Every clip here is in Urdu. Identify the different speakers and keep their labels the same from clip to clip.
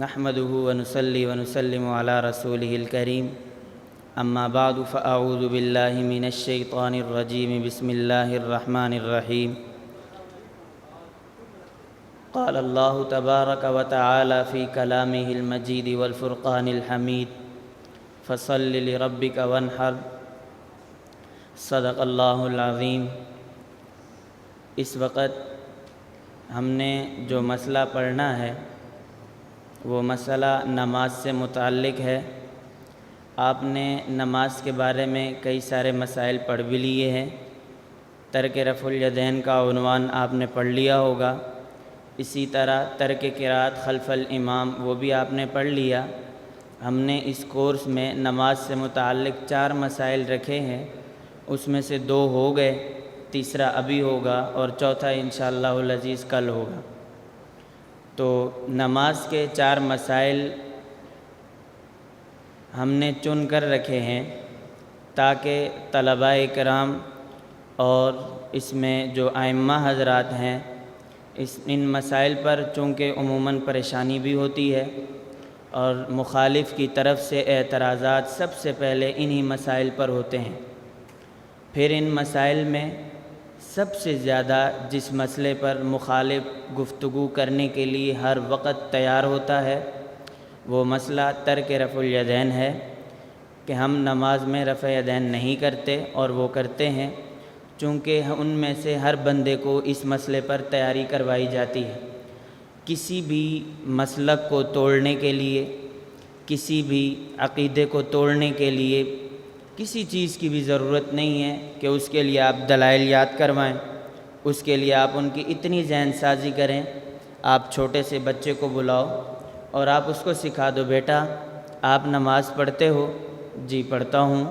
Speaker 1: نحمده ونصلي ونسلم على رسوله الكريم اما بعد فاعوذ بالله من الشيطان الرجيم بسم الله الرحمن الرحيم قال الله تبارك وتعالى في كلامه المجيد والفرقان الحميد فصل لربك وانحر صدق اللہ العظیم۔ اس وقت ہم نے جو مسئلہ پڑھنا ہے وہ مسئلہ نماز سے متعلق ہے۔ آپ نے نماز کے بارے میں کئی سارے مسائل پڑھ بھی لیے ہیں۔ ترک رفع الیدین کا عنوان آپ نے پڑھ لیا ہوگا، اسی طرح ترک قرات خلف الامام وہ بھی آپ نے پڑھ لیا۔ ہم نے اس کورس میں نماز سے متعلق 4 مسائل رکھے ہیں، اس میں سے 2 ہو گئے، تیسرا ابھی ہوگا اور چوتھا انشاءاللہ العزیز کل ہوگا۔ تو نماز کے 4 مسائل ہم نے چن کر رکھے ہیں تاکہ طلباء کرام اور اس میں جو ائمہ حضرات ہیں ان مسائل پر چونکہ عموماً پریشانی بھی ہوتی ہے اور مخالف کی طرف سے اعتراضات سب سے پہلے انہی مسائل پر ہوتے ہیں۔ پھر ان مسائل میں سب سے زیادہ جس مسئلے پر مخالف گفتگو کرنے کے لیے ہر وقت تیار ہوتا ہے وہ مسئلہ ترک رفع الیدین ہے کہ ہم نماز میں رفع یدین نہیں کرتے اور وہ کرتے ہیں، چونکہ ان میں سے ہر بندے کو اس مسئلے پر تیاری کروائی جاتی ہے۔ کسی بھی مسلک کو توڑنے کے لیے، کسی بھی عقیدے کو توڑنے کے لیے کسی چیز کی بھی ضرورت نہیں ہے کہ اس کے لیے آپ دلائل یاد کروائیں، اس کے لیے آپ ان کی اتنی ذہن سازی کریں۔ آپ چھوٹے سے بچے کو بلاؤ اور آپ اس کو سکھا دو، بیٹا آپ نماز پڑھتے ہو؟ جی پڑھتا ہوں۔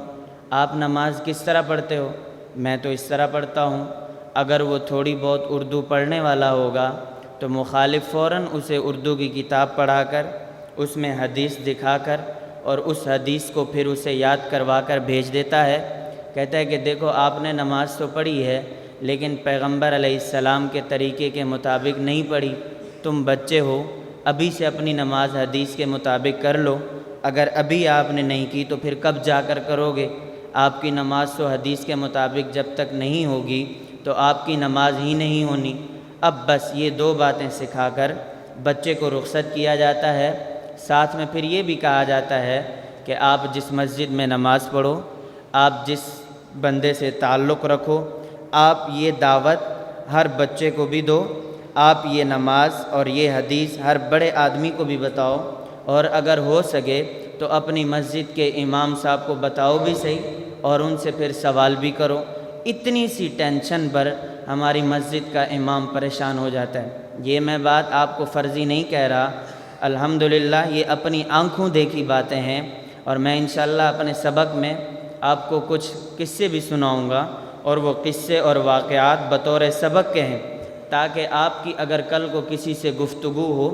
Speaker 1: آپ نماز کس طرح پڑھتے ہو؟ میں تو اس طرح پڑھتا ہوں۔ اگر وہ تھوڑی بہت اردو پڑھنے والا ہوگا تو مخالف فوراً اسے اردو کی کتاب پڑھا کر اس میں حدیث دکھا کر اور اس حدیث کو پھر اسے یاد کروا کر بھیج دیتا ہے، کہتا ہے کہ دیکھو آپ نے نماز تو پڑھی ہے لیکن پیغمبر علیہ السلام کے طریقے کے مطابق نہیں پڑھی، تم بچے ہو، ابھی سے اپنی نماز حدیث کے مطابق کر لو۔ اگر ابھی آپ نے نہیں کی تو پھر کب جا کر کرو گے؟ آپ کی نماز تو حدیث کے مطابق جب تک نہیں ہوگی تو آپ کی نماز ہی نہیں ہونی۔ اب بس یہ 2 باتیں سکھا کر بچے کو رخصت کیا جاتا ہے۔ ساتھ میں پھر یہ بھی کہا جاتا ہے کہ آپ جس مسجد میں نماز پڑھو، آپ جس بندے سے تعلق رکھو، آپ یہ دعوت ہر بچے کو بھی دو، آپ یہ نماز اور یہ حدیث ہر بڑے آدمی کو بھی بتاؤ، اور اگر ہو سکے تو اپنی مسجد کے امام صاحب کو بتاؤ بھی صحیح اور ان سے پھر سوال بھی کرو۔ اتنی سی ٹینشن پر ہماری مسجد کا امام پریشان ہو جاتا ہے۔ یہ میں بات آپ کو فرضی نہیں کہہ رہا، الحمدللہ یہ اپنی آنکھوں دیکھی باتیں ہیں، اور میں انشاءاللہ اپنے سبق میں آپ کو کچھ قصے بھی سناؤں گا، اور وہ قصے اور واقعات بطور سبق کے ہیں تاکہ آپ کی اگر کل کو کسی سے گفتگو ہو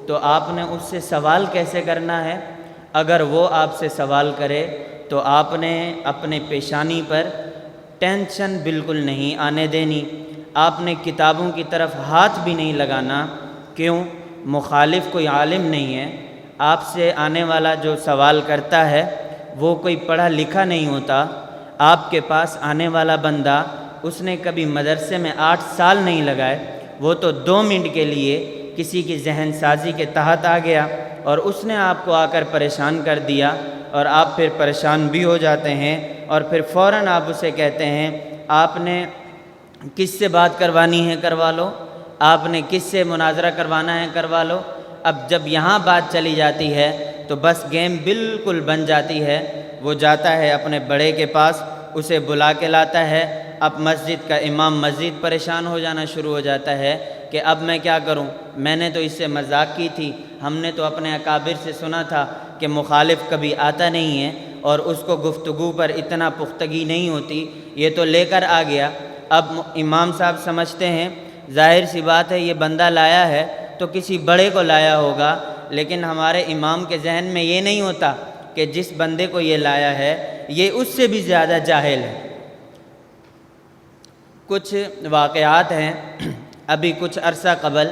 Speaker 1: تو آپ نے اس سے سوال کیسے کرنا ہے۔ اگر وہ آپ سے سوال کرے تو آپ نے اپنے پیشانی پر ٹینشن بالکل نہیں آنے دینی، آپ نے کتابوں کی طرف ہاتھ بھی نہیں لگانا۔ کیوں؟ مخالف کوئی عالم نہیں ہے، آپ سے آنے والا جو سوال کرتا ہے وہ کوئی پڑھا لکھا نہیں ہوتا۔ آپ کے پاس آنے والا بندہ اس نے کبھی مدرسے میں 8 سال نہیں لگائے، وہ تو 2 منٹ کے لیے کسی کی ذہن سازی کے تحت آ گیا اور اس نے آپ کو آ کر پریشان کر دیا، اور آپ پھر پریشان بھی ہو جاتے ہیں، اور پھر فوراً آپ اسے کہتے ہیں آپ نے کس سے بات کروانی ہے کروا لو، آپ نے کس سے مناظرہ کروانا ہے کروا لو۔ اب جب یہاں بات چلی جاتی ہے تو بس گیم بالکل بن جاتی ہے۔ وہ جاتا ہے اپنے بڑے کے پاس، اسے بلا کے لاتا ہے۔ اب مسجد کا امام مزید پریشان ہو جانا شروع ہو جاتا ہے کہ اب میں کیا کروں، میں نے تو اس سے مذاق کی تھی، ہم نے تو اپنے اکابر سے سنا تھا کہ مخالف کبھی آتا نہیں ہے اور اس کو گفتگو پر اتنا پختگی نہیں ہوتی، یہ تو لے کر آ گیا۔ اب امام صاحب سمجھتے ہیں ظاہر سی بات ہے یہ بندہ لایا ہے تو کسی بڑے کو لایا ہوگا، لیکن ہمارے امام کے ذہن میں یہ نہیں ہوتا کہ جس بندے کو یہ لایا ہے یہ اس سے بھی زیادہ جاہل ہے۔ کچھ واقعات ہیں، ابھی کچھ عرصہ قبل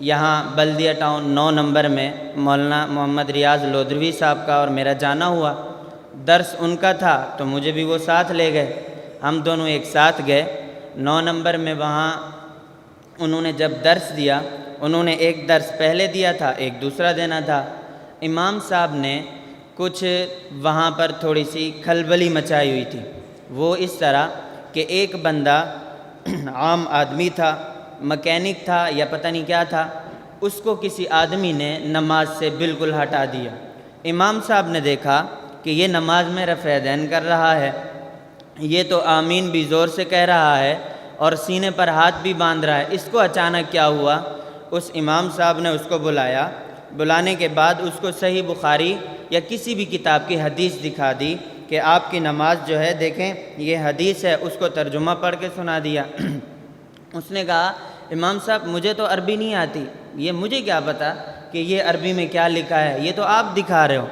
Speaker 1: یہاں بلدیہ ٹاؤن 9 نمبر میں مولانا محمد ریاض لودھروی صاحب کا اور میرا جانا ہوا۔ درس ان کا تھا تو مجھے بھی وہ ساتھ لے گئے، ہم دونوں ایک ساتھ گئے 9 نمبر میں۔ وہاں انہوں نے جب درس دیا، انہوں نے ایک درس پہلے دیا تھا، ایک دوسرا دینا تھا۔ امام صاحب نے کچھ وہاں پر تھوڑی سی کھلبلی مچائی ہوئی تھی۔ وہ اس طرح کہ ایک بندہ عام آدمی تھا، مکینک تھا یا پتہ نہیں کیا تھا، اس کو کسی آدمی نے نماز سے بالکل ہٹا دیا۔ امام صاحب نے دیکھا کہ یہ نماز میں رفع یدین کر رہا ہے، یہ تو آمین بھی زور سے کہہ رہا ہے اور سینے پر ہاتھ بھی باندھ رہا ہے، اس کو اچانک کیا ہوا؟ اس امام صاحب نے اس کو بلایا، بلانے کے بعد اس کو صحیح بخاری یا کسی بھی کتاب کی حدیث دکھا دی کہ آپ کی نماز جو ہے دیکھیں یہ حدیث ہے، اس کو ترجمہ پڑھ کے سنا دیا۔ اس نے کہا امام صاحب مجھے تو عربی نہیں آتی، یہ مجھے کیا پتا کہ یہ عربی میں کیا لکھا ہے، یہ تو آپ دکھا رہے ہو،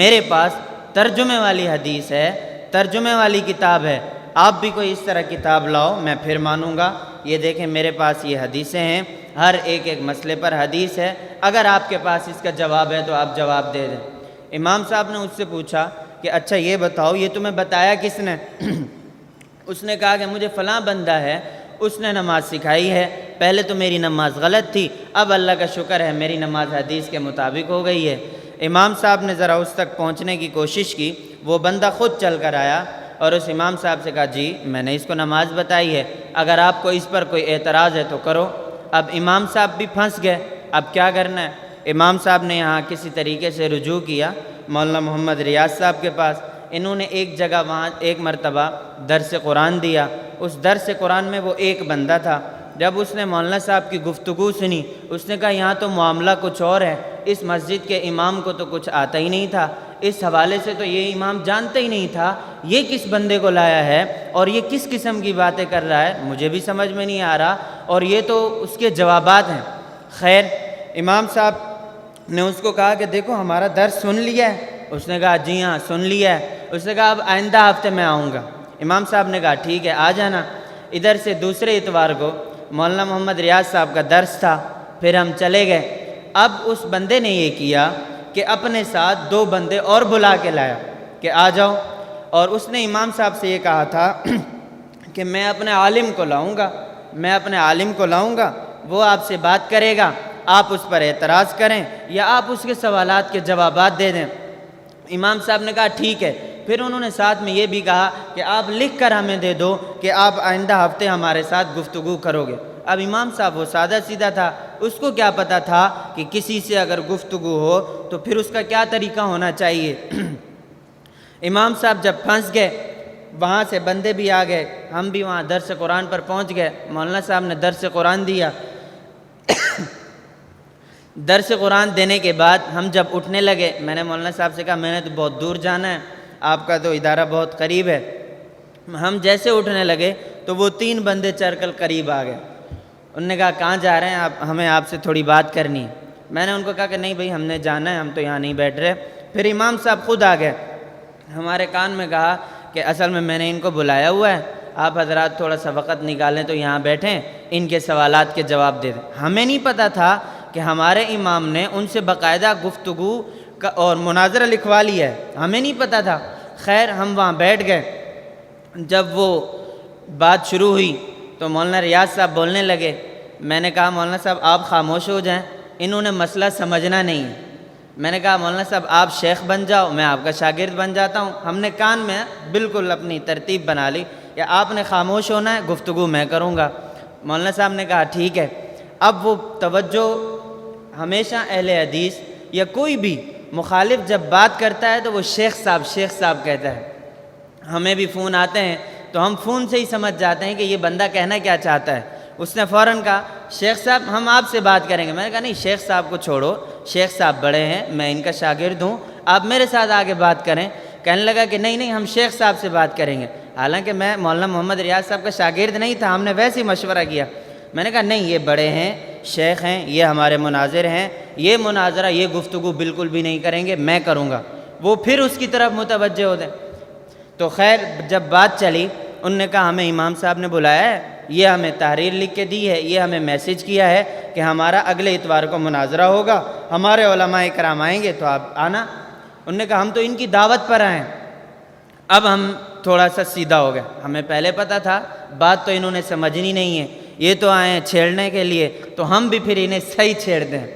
Speaker 1: میرے پاس ترجمے والی حدیث ہے، ترجمے والی کتاب ہے، آپ بھی کوئی اس طرح کتاب لاؤ میں پھر مانوں گا۔ یہ دیکھیں میرے پاس یہ حدیثیں ہیں، ہر ایک مسئلے پر حدیث ہے، اگر آپ کے پاس اس کا جواب ہے تو آپ جواب دے دیں۔ امام صاحب نے اس سے پوچھا کہ اچھا یہ بتاؤ یہ تمہیں بتایا کس نے؟ اس نے کہا کہ مجھے فلاں بندہ ہے، اس نے نماز سکھائی ہے، پہلے تو میری نماز غلط تھی، اب اللہ کا شکر ہے میری نماز حدیث کے مطابق ہو گئی ہے۔ امام صاحب نے ذرا اس تک پہنچنے کی کوشش کی، وہ بندہ خود چل کر آیا اور اس امام صاحب سے کہا جی میں نے اس کو نماز بتائی ہے، اگر آپ کو اس پر کوئی اعتراض ہے تو کرو۔ اب امام صاحب بھی پھنس گئے، اب کیا کرنا ہے؟ امام صاحب نے یہاں کسی طریقے سے رجوع کیا مولانا محمد ریاض صاحب کے پاس۔ انہوں نے ایک جگہ وہاں ایک مرتبہ درس قرآن دیا، اس درس قرآن میں وہ ایک بندہ تھا، جب اس نے مولانا صاحب کی گفتگو سنی اس نے کہا یہاں تو معاملہ کچھ اور ہے، اس مسجد کے امام کو تو کچھ آتا ہی نہیں تھا، اس حوالے سے تو یہ امام جانتا ہی نہیں تھا، یہ کس بندے کو لایا ہے اور یہ کس قسم کی باتیں کر رہا ہے، مجھے بھی سمجھ میں نہیں آ رہا، اور یہ تو اس کے جوابات ہیں۔ خیر امام صاحب نے اس کو کہا کہ دیکھو ہمارا درس سن لیا ہے؟ اس نے کہا جی ہاں سن لیا ہے۔ اس نے کہا اب آئندہ ہفتے میں آؤں گا۔ امام صاحب نے کہا ٹھیک ہے آ جانا۔ ادھر سے دوسرے اتوار کو مولانا محمد ریاض صاحب کا درس تھا، پھر ہم چلے گئے۔ اب اس بندے نے یہ کیا کہ اپنے ساتھ 2 بندے اور بلا کے لایا کہ آ جاؤ، اور اس نے امام صاحب سے یہ کہا تھا کہ میں اپنے عالم کو لاؤں گا، میں اپنے عالم کو لاؤں گا، وہ آپ سے بات کرے گا، آپ اس پر اعتراض کریں یا آپ اس کے سوالات کے جوابات دے دیں۔ امام صاحب نے کہا ٹھیک ہے۔ پھر انہوں نے ساتھ میں یہ بھی کہا کہ آپ لکھ کر ہمیں دے دو کہ آپ آئندہ ہفتے ہمارے ساتھ گفتگو کرو گے۔ اب امام صاحب وہ سادہ سیدھا تھا، اس کو کیا پتہ تھا کہ کسی سے اگر گفتگو ہو تو پھر اس کا کیا طریقہ ہونا چاہیے۔ امام صاحب جب پھنس گئے، وہاں سے بندے بھی آ گئے، ہم بھی وہاں درس قرآن پر پہنچ گئے، مولانا صاحب نے درس قرآن دیا۔ درس قرآن دینے کے بعد ہم جب اٹھنے لگے، میں نے مولانا صاحب سے کہا میں نے تو بہت دور جانا ہے، آپ کا تو ادارہ بہت قریب ہے۔ ہم جیسے اٹھنے لگے تو وہ 3 بندے چڑھ کر قریب آ گئے، انہوں نے کہا کہاں جا رہے ہیں آپ، ہمیں آپ سے تھوڑی بات کرنی ہے۔ میں نے ان کو کہا کہ نہیں بھائی ہم نے جانا ہے، ہم تو یہاں نہیں بیٹھ رہے۔ پھر امام صاحب خود آ گئے، ہمارے کان میں کہا کہ اصل میں نے ان کو بلایا ہوا ہے، آپ حضرات تھوڑا سا وقت نکالیں تو یہاں بیٹھیں، ان کے سوالات کے جواب دے دیں۔ ہمیں نہیں پتہ تھا کہ ہمارے امام نے ان سے باقاعدہ گفتگو اور مناظرہ لکھوا لیا ہے، ہمیں نہیں پتہ تھا۔ خیر ہم وہاں بیٹھ گئے، جب وہ بات شروع ہوئی تو مولانا ریاض صاحب بولنے لگے۔ میں نے کہا مولانا صاحب آپ خاموش ہو جائیں، انہوں نے مسئلہ سمجھنا نہیں ہے۔ میں نے کہا مولانا صاحب آپ شیخ بن جاؤ، میں آپ کا شاگرد بن جاتا ہوں۔ ہم نے کان میں بالکل اپنی ترتیب بنا لی، یا آپ نے خاموش ہونا ہے، گفتگو میں کروں گا۔ مولانا صاحب نے کہا ٹھیک ہے۔ اب وہ توجہ ہمیشہ اہل حدیث یا کوئی بھی مخالف جب بات کرتا ہے تو وہ شیخ صاحب کہتا ہے۔ ہمیں بھی فون آتے ہیں تو ہم فون سے ہی سمجھ جاتے ہیں کہ یہ بندہ کہنا کیا چاہتا ہے۔ اس نے فوراً کہا شیخ صاحب ہم آپ سے بات کریں گے۔ میں نے کہا نہیں شیخ صاحب کو چھوڑو، شیخ صاحب بڑے ہیں، میں ان کا شاگرد ہوں، آپ میرے ساتھ آگے بات کریں۔ کہنے لگا کہ نہیں ہم شیخ صاحب سے بات کریں گے، حالانکہ میں مولانا محمد ریاض صاحب کا شاگرد نہیں تھا، ہم نے ویسے ہی مشورہ کیا۔ میں نے کہا نہیں یہ بڑے ہیں، شیخ ہیں، یہ ہمارے مناظر ہیں، یہ مناظرہ یہ گفتگو بالکل بھی نہیں کریں گے، میں کروں گا۔ وہ پھر اس کی طرف متوجہ ہوتے۔ تو خیر جب بات چلی، انہوں نے کہا ہمیں امام صاحب نے بلایا ہے یہ ہمیں تحریر لکھ کے دی ہے، یہ ہمیں میسج کیا ہے کہ ہمارا اگلے اتوار کو مناظرہ ہوگا، ہمارے علماء کرام آئیں گے تو آپ آنا۔ انہوں نے کہا ہم تو ان کی دعوت پر آئے ہیں۔ اب ہم تھوڑا سا سیدھا ہو گئے، ہمیں پہلے پتہ تھا بات تو انہوں نے سمجھنی نہیں ہے، یہ تو آئے ہیں چھیڑنے کے لیے، تو ہم بھی پھر انہیں صحیح چھیڑ دیں۔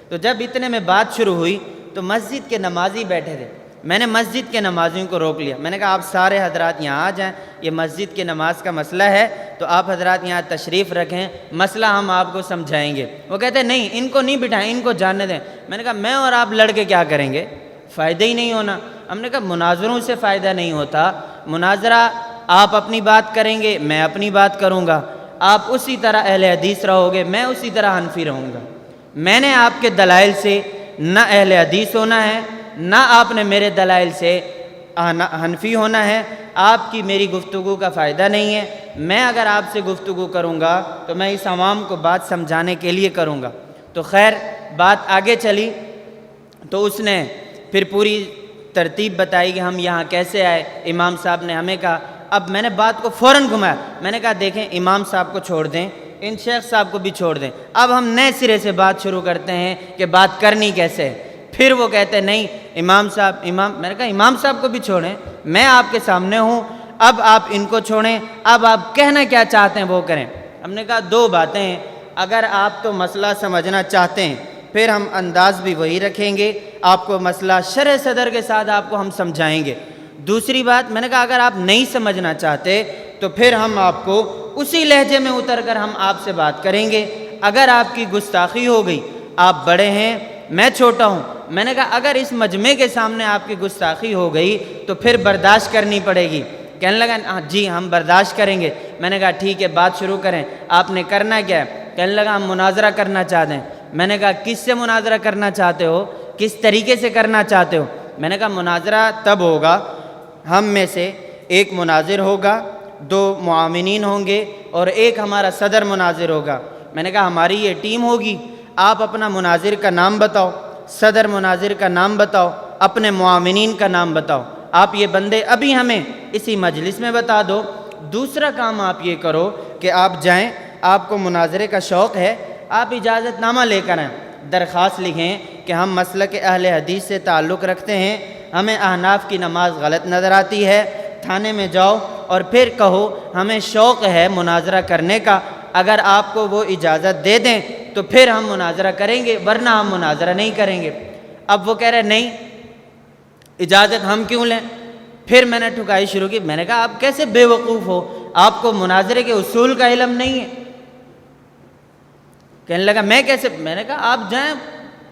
Speaker 1: تو جب اتنے میں بات شروع ہوئی تو مسجد کے نمازی بیٹھے تھے، میں نے مسجد کے نمازیوں کو روک لیا، میں نے کہا آپ سارے حضرات یہاں آ جائیں، یہ مسجد کے نماز کا مسئلہ ہے تو آپ حضرات یہاں تشریف رکھیں، مسئلہ ہم آپ کو سمجھائیں گے۔ وہ کہتے ہیں نہیں ان کو نہیں بٹھائیں، ان کو جاننے دیں۔ میں نے کہا میں اور آپ لڑ کے کیا کریں گے، فائدہ ہی نہیں ہونا۔ ہم نے کہا مناظروں سے فائدہ نہیں ہوتا، مناظرہ آپ اپنی بات کریں گے، میں اپنی بات کروں گا، آپ اسی طرح اہل حدیث رہو گے، میں اسی طرح حنفی رہوں گا۔ میں نے آپ کے دلائل سے نہ اہل حدیث ہونا ہے، نہ آپ نے میرے دلائل سے حنفی ہونا ہے، آپ کی میری گفتگو کا فائدہ نہیں ہے۔ میں اگر آپ سے گفتگو کروں گا تو میں اس عوام کو بات سمجھانے کے لیے کروں گا۔ تو خیر بات آگے چلی تو اس نے پھر پوری ترتیب بتائی کہ ہم یہاں کیسے آئے، امام صاحب نے ہمیں کہا۔ اب میں نے بات کو فوراً گھمایا، میں نے کہا دیکھیں امام صاحب کو چھوڑ دیں، ان شیخ صاحب کو بھی چھوڑ دیں، اب ہم نئے سرے سے بات شروع کرتے ہیں کہ بات کرنی کیسے ہے۔ پھر وہ کہتے ہیں نہیں امام صاحب میں نے کہا امام صاحب کو بھی چھوڑیں، میں آپ کے سامنے ہوں، اب آپ ان کو چھوڑیں، اب آپ کہنا کیا چاہتے ہیں وہ کریں۔ ہم نے کہا دو باتیں ہیں، اگر آپ تو مسئلہ سمجھنا چاہتے ہیں پھر ہم انداز بھی وہی رکھیں گے، آپ کو مسئلہ شرح صدر کے ساتھ آپ کو ہم سمجھائیں گے۔ دوسری بات میں نے کہا اگر آپ نہیں سمجھنا چاہتے تو پھر ہم آپ کو اسی لہجے میں اتر کر ہم آپ سے بات کریں گے۔ اگر آپ کی گستاخی ہو گئی، آپ بڑے ہیں میں چھوٹا ہوں، میں نے کہا اگر اس مجمع کے سامنے آپ کی گستاخی ہو گئی تو پھر برداشت کرنی پڑے گی۔ کہنے لگا جی ہم برداشت کریں گے۔ میں نے کہا ٹھیک ہے بات شروع کریں، آپ نے کرنا کیا ہے؟ کہنے لگا ہم مناظرہ کرنا چاہتے ہیں۔ میں نے کہا کس سے مناظرہ کرنا چاہتے ہو، کس طریقے سے کرنا چاہتے ہو؟ میں نے کہا مناظرہ تب ہوگا ہم میں سے ایک مناظر ہوگا، دو معاونین ہوں گے اور ایک ہمارا صدر مناظر ہوگا۔ میں نے کہا ہماری یہ ٹیم ہوگی، آپ اپنا مناظر کا نام بتاؤ، صدر مناظر کا نام بتاؤ، اپنے معاونین کا نام بتاؤ، آپ یہ بندے ابھی ہمیں اسی مجلس میں بتا دو۔ دوسرا کام آپ یہ کرو کہ آپ جائیں، آپ کو مناظرے کا شوق ہے، آپ اجازت نامہ لے کر آئیں، درخواست لکھیں کہ ہم مسلک اہل حدیث سے تعلق رکھتے ہیں، ہمیں احناف کی نماز غلط نظر آتی ہے، تھانے میں جاؤ اور پھر کہو ہمیں شوق ہے مناظرہ کرنے کا، اگر آپ کو وہ اجازت دے دیں تو پھر ہم مناظرہ کریں گے ورنہ ہم مناظرہ نہیں کریں گے۔ اب وہ کہہ رہے نہیں اجازت ہم کیوں لیں؟ پھر میں نے ٹھکائی شروع کی، میں نے کہا آپ کیسے بے وقوف ہو، آپ کو مناظرے کے اصول کا علم نہیں ہے؟ کہنے لگا میں کیسے؟ میں نے کہا آپ جائیں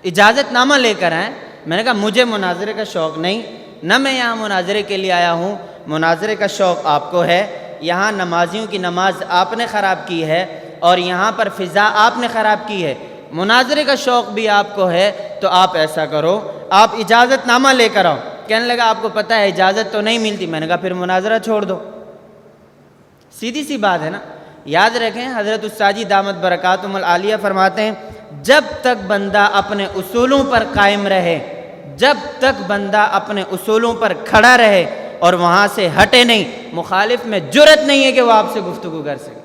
Speaker 1: اجازت نامہ لے کر آئیں۔ میں نے کہا مجھے مناظرے کا شوق نہیں، نہ میں یہاں مناظرے کے لیے آیا ہوں، مناظرے کا شوق آپ کو ہے، یہاں نمازیوں کی نماز آپ نے خراب کی ہے اور یہاں پر فضا آپ نے خراب کی ہے، مناظرے کا شوق بھی آپ کو ہے تو آپ ایسا کرو آپ اجازت نامہ لے کر آؤ۔ کہنے لگا آپ کو پتہ ہے اجازت تو نہیں ملتی۔ میں نے کہا پھر مناظرہ چھوڑ دو، سیدھی سی بات ہے نا۔ یاد رکھیں حضرت الساجی دامت برکاتہم العالیہ فرماتے ہیں جب تک بندہ اپنے اصولوں پر قائم رہے، جب تک بندہ اپنے اصولوں پر کھڑا رہے اور وہاں سے ہٹے نہیں، مخالف میں جرت نہیں ہے کہ وہ آپ سے گفتگو کر سکے۔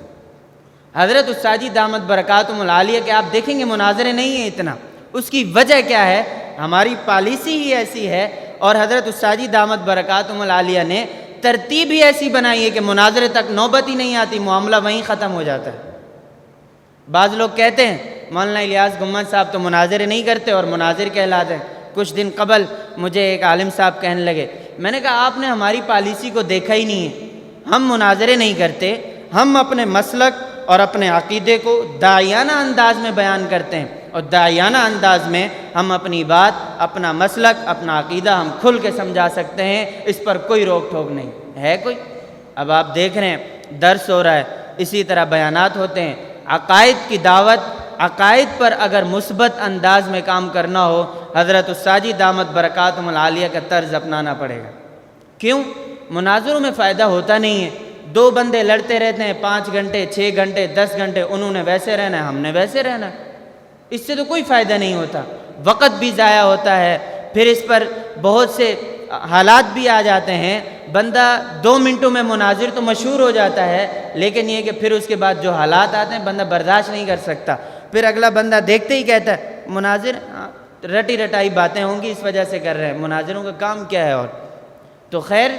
Speaker 1: حضرت الساجی دامت برکاتہم العالیہ کہ آپ دیکھیں گے مناظرے نہیں ہیں اتنا، اس کی وجہ کیا ہے؟ ہماری پالیسی ہی ایسی ہے اور حضرت الساجی دامت برکاتہم العالیہ نے ترتیب ہی ایسی بنائی ہے کہ مناظرے تک نوبت ہی نہیں آتی، معاملہ وہیں ختم ہو جاتا ہے۔ بعض لوگ کہتے ہیں مولانا الیاس گمن صاحب تو مناظرے نہیں کرتے اور مناظر کہلاتے ہیں۔ کچھ دن قبل مجھے ایک عالم صاحب کہنے لگے، میں نے کہا آپ نے ہماری پالیسی کو دیکھا ہی نہیں ہے، ہم مناظرے نہیں کرتے، ہم اپنے مسلک اور اپنے عقیدے کو داعیانہ انداز میں بیان کرتے ہیں اور داعیانہ انداز میں ہم اپنی بات، اپنا مسلک، اپنا عقیدہ ہم کھل کے سمجھا سکتے ہیں، اس پر کوئی روک ٹوک نہیں ہے کوئی۔ اب آپ دیکھ رہے ہیں درس ہو رہا ہے، اسی طرح بیانات ہوتے ہیں، عقائد کی دعوت، عقائد پر اگر مثبت انداز میں کام کرنا ہو حضرت الساجی دامت برکاتہم العالیہ کا طرز اپنانا پڑے گا۔ کیوں؟ مناظروں میں فائدہ ہوتا نہیں ہے، دو بندے لڑتے رہتے ہیں 5 گھنٹے 6 گھنٹے 10 گھنٹے، انہوں نے ویسے رہنا ہے ہم نے ویسے رہنا ہے، اس سے تو کوئی فائدہ نہیں ہوتا، وقت بھی ضائع ہوتا ہے، پھر اس پر بہت سے حالات بھی آ جاتے ہیں، بندہ 2 منٹوں میں مناظر تو مشہور ہو جاتا ہے، لیکن یہ کہ پھر اس کے بعد جو حالات آتے ہیں بندہ برداشت نہیں کر سکتا، پھر اگلا بندہ دیکھتے ہی کہتا ہے مناظر رٹی رٹائی باتیں ہوں گی اس وجہ سے کر رہے ہیں، مناظروں کا کام کیا ہے؟ اور تو خیر،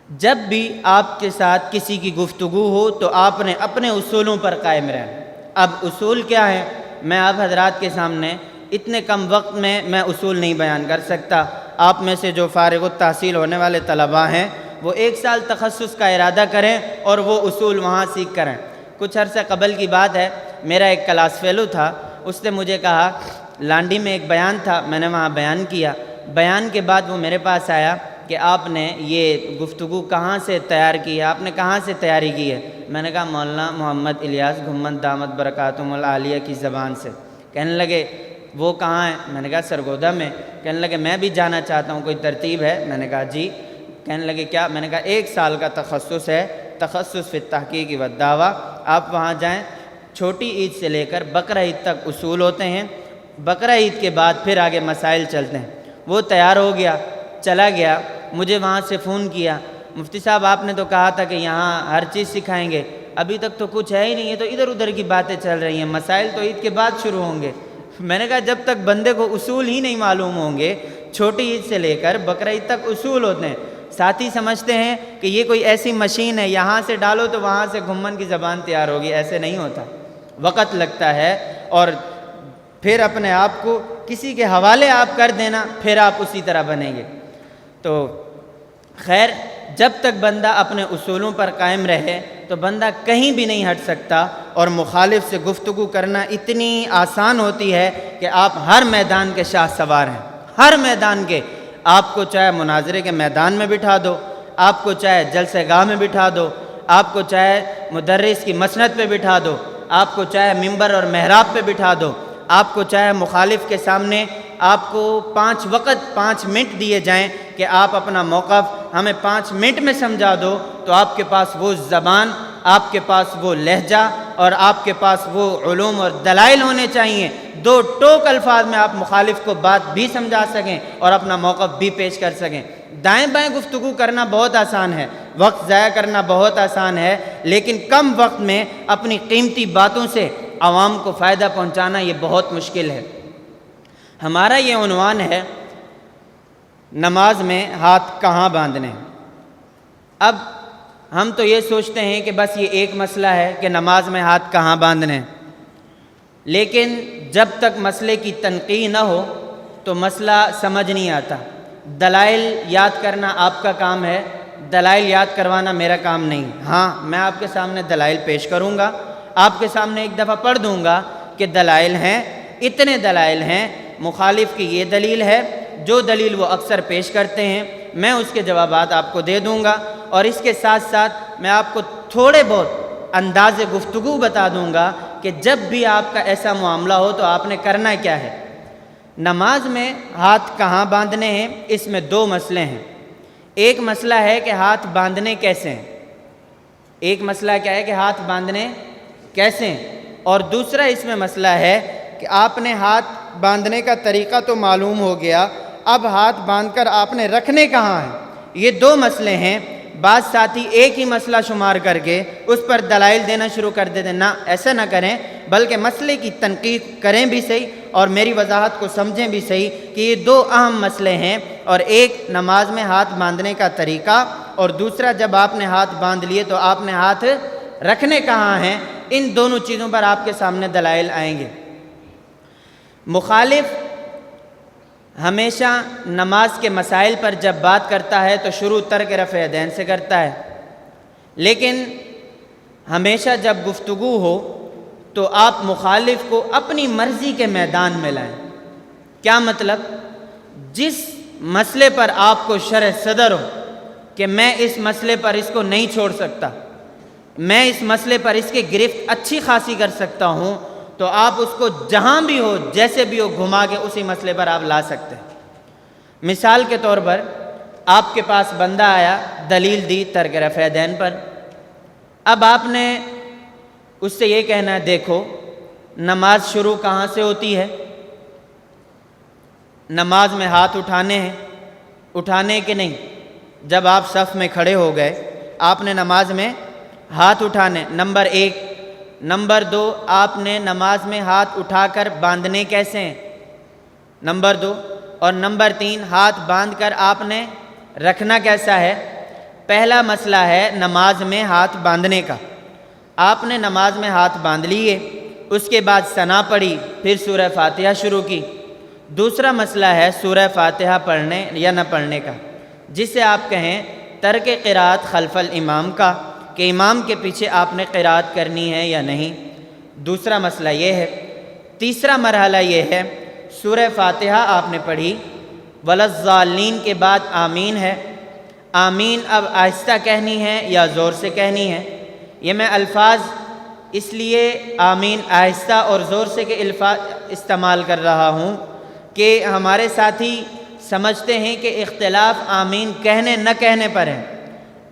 Speaker 1: جب بھی آپ کے ساتھ کسی کی گفتگو ہو تو آپ نے اپنے اصولوں پر قائم رہنا۔ اب اصول کیا ہے، میں آپ حضرات کے سامنے اتنے کم وقت میں اصول نہیں بیان کر سکتا۔ آپ میں سے جو فارغ التحصیل ہونے والے طلباء ہیں وہ 1 سال تخصص کا ارادہ کریں اور وہ اصول وہاں سیکھ کریں۔ کچھ عرصہ قبل کی بات ہے، میرا ایک کلاس فیلو تھا، اس نے مجھے کہا لانڈی میں ایک بیان تھا، میں نے وہاں بیان کیا، بیان کے بعد وہ میرے پاس آیا کہ آپ نے یہ گفتگو کہاں سے تیار کی ہے، آپ نے کہاں سے تیاری کی ہے؟ میں نے کہا مولانا محمد الیاس گھمن دامت برکاتہم العالیہ کی زبان سے۔ کہنے لگے وہ کہاں ہے؟ میں نے کہا سرگودا میں۔ کہنے لگے میں بھی جانا چاہتا ہوں، کوئی ترتیب ہے؟ میں نے کہا جی۔ کہنے لگے کیا؟ میں نے کہا 1 سال کا تخصص ہے، تخصص فی التحقیق والدعوہ، آپ وہاں جائیں، چھوٹی عید سے لے کر بقرہ عید تک اصول ہوتے ہیں، بقرہ عید کے بعد پھر آگے مسائل چلتے ہیں۔ وہ تیار ہو گیا، چلا گیا، مجھے وہاں سے فون کیا، مفتی صاحب آپ نے تو کہا تھا کہ یہاں ہر چیز سکھائیں گے، ابھی تک تو کچھ ہے ہی نہیں، ہے تو ادھر ادھر کی باتیں چل رہی ہیں، مسائل تو عید کے بعد شروع ہوں گے۔ میں نے کہا جب تک بندے کو اصول ہی نہیں معلوم ہوں گے، چھوٹی عید سے لے کر بقرہ عید تک اصول ہوتے ہیں۔ ساتھی سمجھتے ہیں کہ یہ کوئی ایسی مشین ہے، یہاں سے ڈالو تو وہاں سے گھمن کی زبان تیار ہوگی، ایسے نہیں ہوتا، وقت لگتا ہے، اور پھر اپنے آپ کو کسی کے حوالے آپ کر دینا، پھر آپ اسی طرح بنیں گے۔ تو خیر، جب تک بندہ اپنے اصولوں پر قائم رہے تو بندہ کہیں بھی نہیں ہٹ سکتا، اور مخالف سے گفتگو کرنا اتنی آسان ہوتی ہے کہ آپ ہر میدان کے شاہ سوار ہیں، ہر میدان کے۔ آپ کو چاہے مناظرے کے میدان میں بٹھا دو، آپ کو چاہے جلسہ گاہ میں بٹھا دو، آپ کو چاہے مدرس کی مسند پہ بٹھا دو، آپ کو چاہے ممبر اور محراب پہ بٹھا دو، آپ کو چاہے مخالف کے سامنے آپ کو 5 منٹ دیے جائیں کہ آپ اپنا موقف ہمیں 5 منٹ میں سمجھا دو، تو آپ کے پاس وہ زبان، آپ کے پاس وہ لہجہ اور آپ کے پاس وہ علوم اور دلائل ہونے چاہیے، 2 ٹوک الفاظ میں آپ مخالف کو بات بھی سمجھا سکیں اور اپنا موقف بھی پیش کر سکیں۔ دائیں بائیں گفتگو کرنا بہت آسان ہے، وقت ضائع کرنا بہت آسان ہے، لیکن کم وقت میں اپنی قیمتی باتوں سے عوام کو فائدہ پہنچانا یہ بہت مشکل ہے۔ ہمارا یہ عنوان ہے نماز میں ہاتھ کہاں باندھنے۔ اب ہم تو یہ سوچتے ہیں کہ بس یہ ایک مسئلہ ہے کہ نماز میں ہاتھ کہاں باندھنے، لیکن جب تک مسئلے کی تنقیح نہ ہو تو مسئلہ سمجھ نہیں آتا۔ دلائل یاد کرنا آپ کا کام ہے، دلائل یاد کروانا میرا کام نہیں۔ ہاں، میں آپ کے سامنے دلائل پیش کروں گا، آپ کے سامنے ایک دفعہ پڑھ دوں گا کہ دلائل ہیں، اتنے دلائل ہیں، مخالف کی یہ دلیل ہے، جو دلیل وہ اکثر پیش کرتے ہیں میں اس کے جوابات آپ کو دے دوں گا، اور اس کے ساتھ ساتھ میں آپ کو تھوڑے بہت انداز گفتگو بتا دوں گا کہ جب بھی آپ کا ایسا معاملہ ہو تو آپ نے کرنا کیا ہے۔ نماز میں ہاتھ کہاں باندھنے ہیں، اس میں 2 مسئلے ہیں۔ ایک مسئلہ ہے کہ ہاتھ باندھنے کیسے ہیں، ایک مسئلہ کیا ہے کہ ہاتھ باندھنے کیسے ہیں، اور دوسرا اس میں مسئلہ ہے کہ آپ نے ہاتھ باندھنے کا طریقہ تو معلوم ہو گیا، اب ہاتھ باندھ کر آپ نے رکھنے کہاں ہیں۔ یہ 2 مسئلے ہیں۔ بعض ساتھی ایک ہی مسئلہ شمار کر کے اس پر دلائل دینا شروع کر دیتے ہیں، نہ ایسا نہ کریں، بلکہ مسئلے کی تنقیح کریں بھی صحیح اور میری وضاحت کو سمجھیں بھی صحیح کہ یہ 2 اہم مسئلے ہیں، اور ایک نماز میں ہاتھ باندھنے کا طریقہ، اور دوسرا جب آپ نے ہاتھ باندھ لیے تو آپ نے ہاتھ رکھنے کہاں ہیں۔ ان دونوں چیزوں پر آپ کے سامنے دلائل آئیں گے۔ مخالف ہمیشہ نماز کے مسائل پر جب بات کرتا ہے تو شروع ترک رفع یدین سے کرتا ہے، لیکن ہمیشہ جب گفتگو ہو تو آپ مخالف کو اپنی مرضی کے میدان میں لائیں۔ کیا مطلب؟ جس مسئلے پر آپ کو شرح صدر ہو کہ میں اس مسئلے پر اس کو نہیں چھوڑ سکتا، میں اس مسئلے پر اس کی گرفت اچھی خاصی کر سکتا ہوں، تو آپ اس کو جہاں بھی ہو جیسے بھی ہو گھما کے اسی مسئلے پر آپ لا سکتے ہیں۔ مثال کے طور پر آپ کے پاس بندہ آیا، دلیل دی ترک رفع یدین پر، اب آپ نے اس سے یہ کہنا ہے دیکھو نماز شروع کہاں سے ہوتی ہے، نماز میں ہاتھ اٹھانے ہیں، اٹھانے کے نہیں، جب آپ صف میں کھڑے ہو گئے آپ نے نماز میں ہاتھ اٹھانے، نمبر 1۔ نمبر 2، آپ نے نماز میں ہاتھ اٹھا کر باندھنے کیسے ہیں، نمبر 2۔ اور نمبر 3، ہاتھ باندھ کر آپ نے رکھنا کیسا ہے۔ پہلا مسئلہ ہے نماز میں ہاتھ باندھنے کا، آپ نے نماز میں ہاتھ باندھ لیے، اس کے بعد ثنا پڑھی، پھر سورہ فاتحہ شروع کی۔ دوسرا مسئلہ ہے سورہ فاتحہ پڑھنے یا نہ پڑھنے کا، جسے آپ کہیں ترک قرات خلف الامام کا، کہ امام کے پیچھے آپ نے قرات کرنی ہے یا نہیں۔ دوسرا مسئلہ یہ ہے۔ تیسرا مرحلہ یہ ہے سورہ فاتحہ آپ نے پڑھی، وَلَضَّالِّينَ کے بعد آمین ہے، آمین اب آہستہ کہنی ہے یا زور سے کہنی ہے۔ یہ میں الفاظ اس لیے آمین آہستہ اور زور سے کے الفاظ استعمال کر رہا ہوں کہ ہمارے ساتھی سمجھتے ہیں کہ اختلاف آمین کہنے نہ کہنے پر ہے۔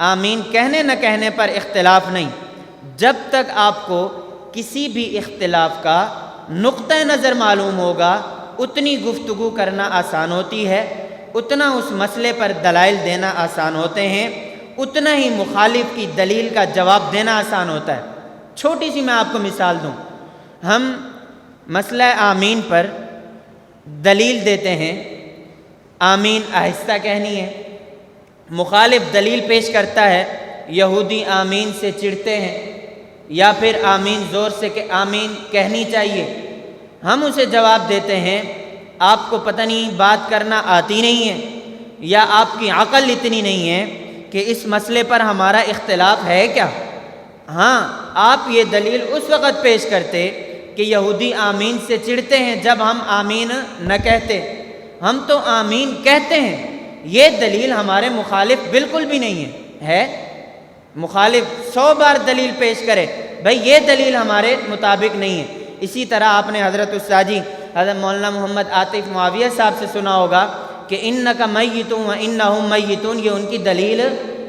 Speaker 1: آمین کہنے نہ کہنے پر اختلاف نہیں، جب تک آپ کو کسی بھی اختلاف کا نقطہ نظر معلوم ہوگا اتنی گفتگو کرنا آسان ہوتی ہے، اتنا اس مسئلے پر دلائل دینا آسان ہوتے ہیں، اتنا ہی مخالف کی دلیل کا جواب دینا آسان ہوتا ہے۔ چھوٹی سی میں آپ کو مثال دوں، ہم مسئلہ آمین پر دلیل دیتے ہیں، آمین آہستہ کہنی ہے، مخالف دلیل پیش کرتا ہے یہودی آمین سے چڑھتے ہیں یا پھر آمین زور سے کہ آمین کہنی چاہیے، ہم اسے جواب دیتے ہیں آپ کو پتہ نہیں بات کرنا آتی نہیں ہے یا آپ کی عقل اتنی نہیں ہے کہ اس مسئلے پر ہمارا اختلاف ہے کیا۔ ہاں، آپ یہ دلیل اس وقت پیش کرتے کہ یہودی آمین سے چڑھتے ہیں جب ہم آمین نہ کہتے، ہم تو آمین کہتے ہیں، یہ دلیل ہمارے مخالف بالکل بھی نہیں ہے۔ مخالف 100 بار دلیل پیش کرے، بھئی یہ دلیل ہمارے مطابق نہیں ہے۔ اسی طرح آپ نے حضرت استاذی حضرت مولانا محمد عاطف معاویہ صاحب سے سنا ہوگا کہ انک میت و انہم میتون، یہ ان کی دلیل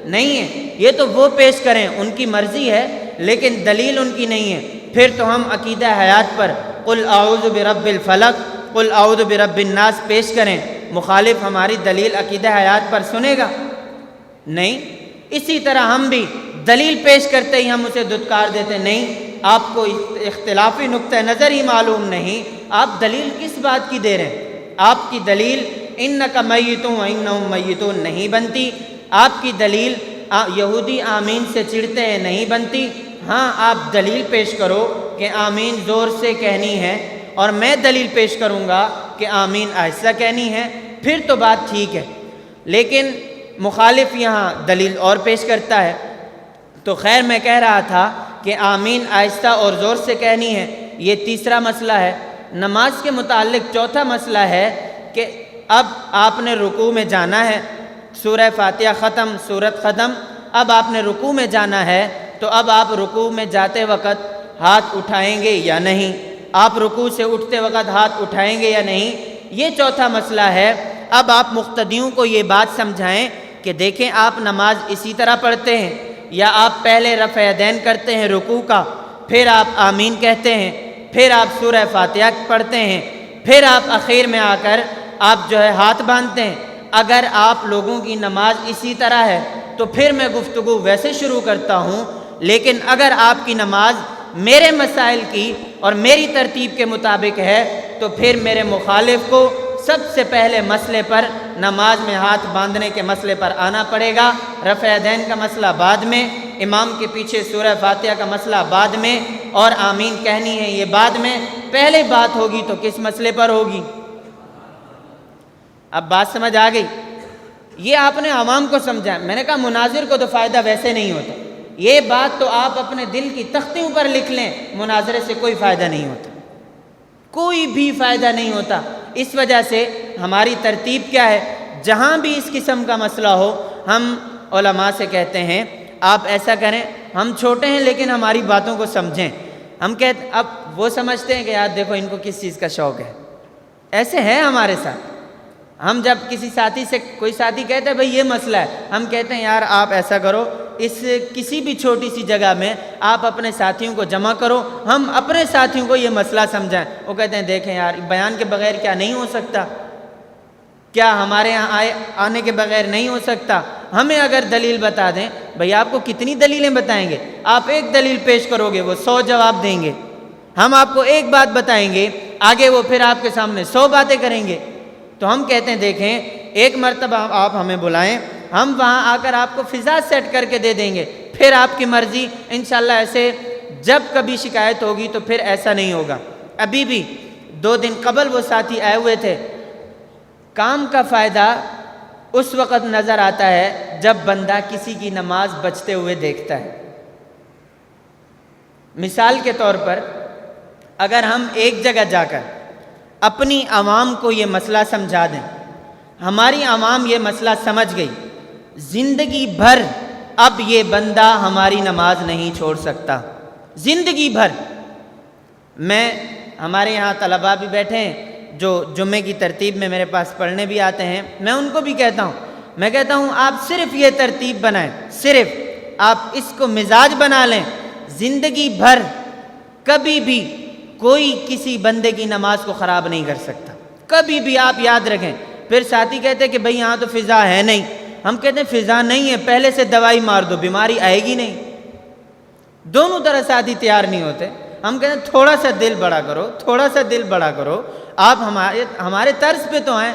Speaker 1: نہیں ہے، یہ تو وہ پیش کریں ان کی مرضی ہے لیکن دلیل ان کی نہیں ہے۔ پھر تو ہم عقیدہ حیات پر قل اعوذ برب الفلق قل اعوذ برب الناس پیش کریں، مخالف ہماری دلیل عقیدہ حیات پر سنے گا نہیں۔ اسی طرح ہم بھی دلیل پیش کرتے ہی ہم اسے دھتکار دیتے، نہیں آپ کو اختلافی نقطہ نظر ہی معلوم نہیں، آپ دلیل کس بات کی دے رہے ہیں؟ آپ کی دلیل انک میت و انہم میتون نہیں بنتی، آپ کی دلیل یہودی آمین سے چڑھتے ہیں نہیں بنتی۔ ہاں، آپ دلیل پیش کرو کہ آمین زور سے کہنی ہے اور میں دلیل پیش کروں گا کہ آمین آہستہ کہنی ہے، پھر تو بات ٹھیک ہے، لیکن مخالف یہاں دلیل اور پیش کرتا ہے۔ تو خیر میں کہہ رہا تھا کہ آمین آہستہ اور زور سے کہنی ہے، یہ تیسرا مسئلہ ہے۔ نماز کے متعلق چوتھا مسئلہ ہے کہ اب آپ نے رکوع میں جانا ہے، سورہ فاتحہ ختم، سورت ختم، اب آپ نے رکوع میں جانا ہے، تو اب آپ رکوع میں جاتے وقت ہاتھ اٹھائیں گے یا نہیں، آپ رکوع سے اٹھتے وقت ہاتھ اٹھائیں گے یا نہیں، یہ چوتھا مسئلہ ہے۔ اب آپ مقتدیوں کو یہ بات سمجھائیں کہ دیکھیں آپ نماز اسی طرح پڑھتے ہیں یا آپ پہلے رفع یدین کرتے ہیں رکوع کا، پھر آپ آمین کہتے ہیں، پھر آپ سورہ فاتحہ پڑھتے ہیں، پھر آپ اخیر میں آ کر آپ جو ہے ہاتھ باندھتے ہیں۔ اگر آپ لوگوں کی نماز اسی طرح ہے تو پھر میں گفتگو ویسے شروع کرتا ہوں، لیکن اگر آپ کی نماز میرے مسائل کی اور میری ترتیب کے مطابق ہے تو پھر میرے مخالف کو سب سے پہلے مسئلے پر نماز میں ہاتھ باندھنے کے مسئلے پر آنا پڑے گا، رفع یدین کا مسئلہ بعد میں، امام کے پیچھے سورہ فاتحہ کا مسئلہ بعد میں، اور آمین کہنی ہے یہ بعد میں۔ پہلے بات ہوگی تو کس مسئلے پر ہوگی؟ اب بات سمجھ آ گئی؟ یہ آپ نے عوام کو سمجھا، میں نے کہا مناظر کو تو فائدہ ویسے نہیں ہوتا، یہ بات تو آپ اپنے دل کی تختیوں پر لکھ لیں، مناظرے سے کوئی فائدہ نہیں ہوتا، کوئی بھی فائدہ نہیں ہوتا۔ اس وجہ سے ہماری ترتیب کیا ہے، جہاں بھی اس قسم کا مسئلہ ہو ہم علماء سے کہتے ہیں آپ ایسا کریں، ہم چھوٹے ہیں لیکن ہماری باتوں کو سمجھیں۔ ہم کہتے اب وہ سمجھتے ہیں کہ یار دیکھو ان کو کس چیز کا شوق ہے، ایسے ہے ہمارے ساتھ۔ ہم جب کسی ساتھی سے کوئی ساتھی کہتے ہیں بھئی یہ مسئلہ ہے، ہم کہتے ہیں یار آپ ایسا کرو، اس کسی بھی چھوٹی سی جگہ میں آپ اپنے ساتھیوں کو جمع کرو، ہم اپنے ساتھیوں کو یہ مسئلہ سمجھائیں۔ وہ کہتے ہیں دیکھیں یار بیان کے بغیر کیا نہیں ہو سکتا،
Speaker 2: کیا ہمارے یہاں آنے کے بغیر نہیں ہو سکتا؟ ہمیں اگر دلیل بتا دیں، بھئی آپ کو کتنی دلیلیں بتائیں گے؟ آپ ایک دلیل پیش کرو گے، وہ 100 جواب دیں گے۔ ہم آپ کو ایک بات بتائیں گے، آگے وہ پھر آپ کے سامنے 100 باتیں کریں گے۔ تو ہم کہتے ہیں دیکھیں، ایک مرتبہ آپ ہمیں بلائیں، ہم وہاں آ کر آپ کو فضا سیٹ کر کے دے دیں گے، پھر آپ کی مرضی۔ انشاءاللہ ایسے جب کبھی شکایت ہوگی تو پھر ایسا نہیں ہوگا۔ ابھی بھی 2 دن قبل وہ ساتھی آئے ہوئے تھے۔ کام کا فائدہ اس وقت نظر آتا ہے جب بندہ کسی کی نماز بچتے ہوئے دیکھتا ہے۔ مثال کے طور پر، اگر ہم ایک جگہ جا کر اپنی عوام کو یہ مسئلہ سمجھا دیں، ہماری عوام یہ مسئلہ سمجھ گئی، زندگی بھر اب یہ بندہ ہماری نماز نہیں چھوڑ سکتا، زندگی بھر۔ ہمارے یہاں طلباء بھی بیٹھے ہیں جو جمعے کی ترتیب میں میرے پاس پڑھنے بھی آتے ہیں، میں ان کو بھی کہتا ہوں آپ صرف یہ ترتیب بنائیں، صرف آپ اس کو مزاج بنا لیں، زندگی بھر کبھی بھی کوئی کسی بندے کی نماز کو خراب نہیں کر سکتا، کبھی بھی آپ یاد رکھیں۔ پھر ساتھی کہتے ہیں کہ بھئی یہاں تو فضا ہے نہیں، ہم کہتے ہیں فضا نہیں ہے، پہلے سے دوائی مار دو، بیماری آئے گی نہیں۔ دونوں طرح ساتھی تیار نہیں ہوتے۔ ہم کہتے ہیں تھوڑا سا دل بڑا کرو، تھوڑا سا دل بڑا کرو، آپ ہمارے طرز پہ تو آئیں۔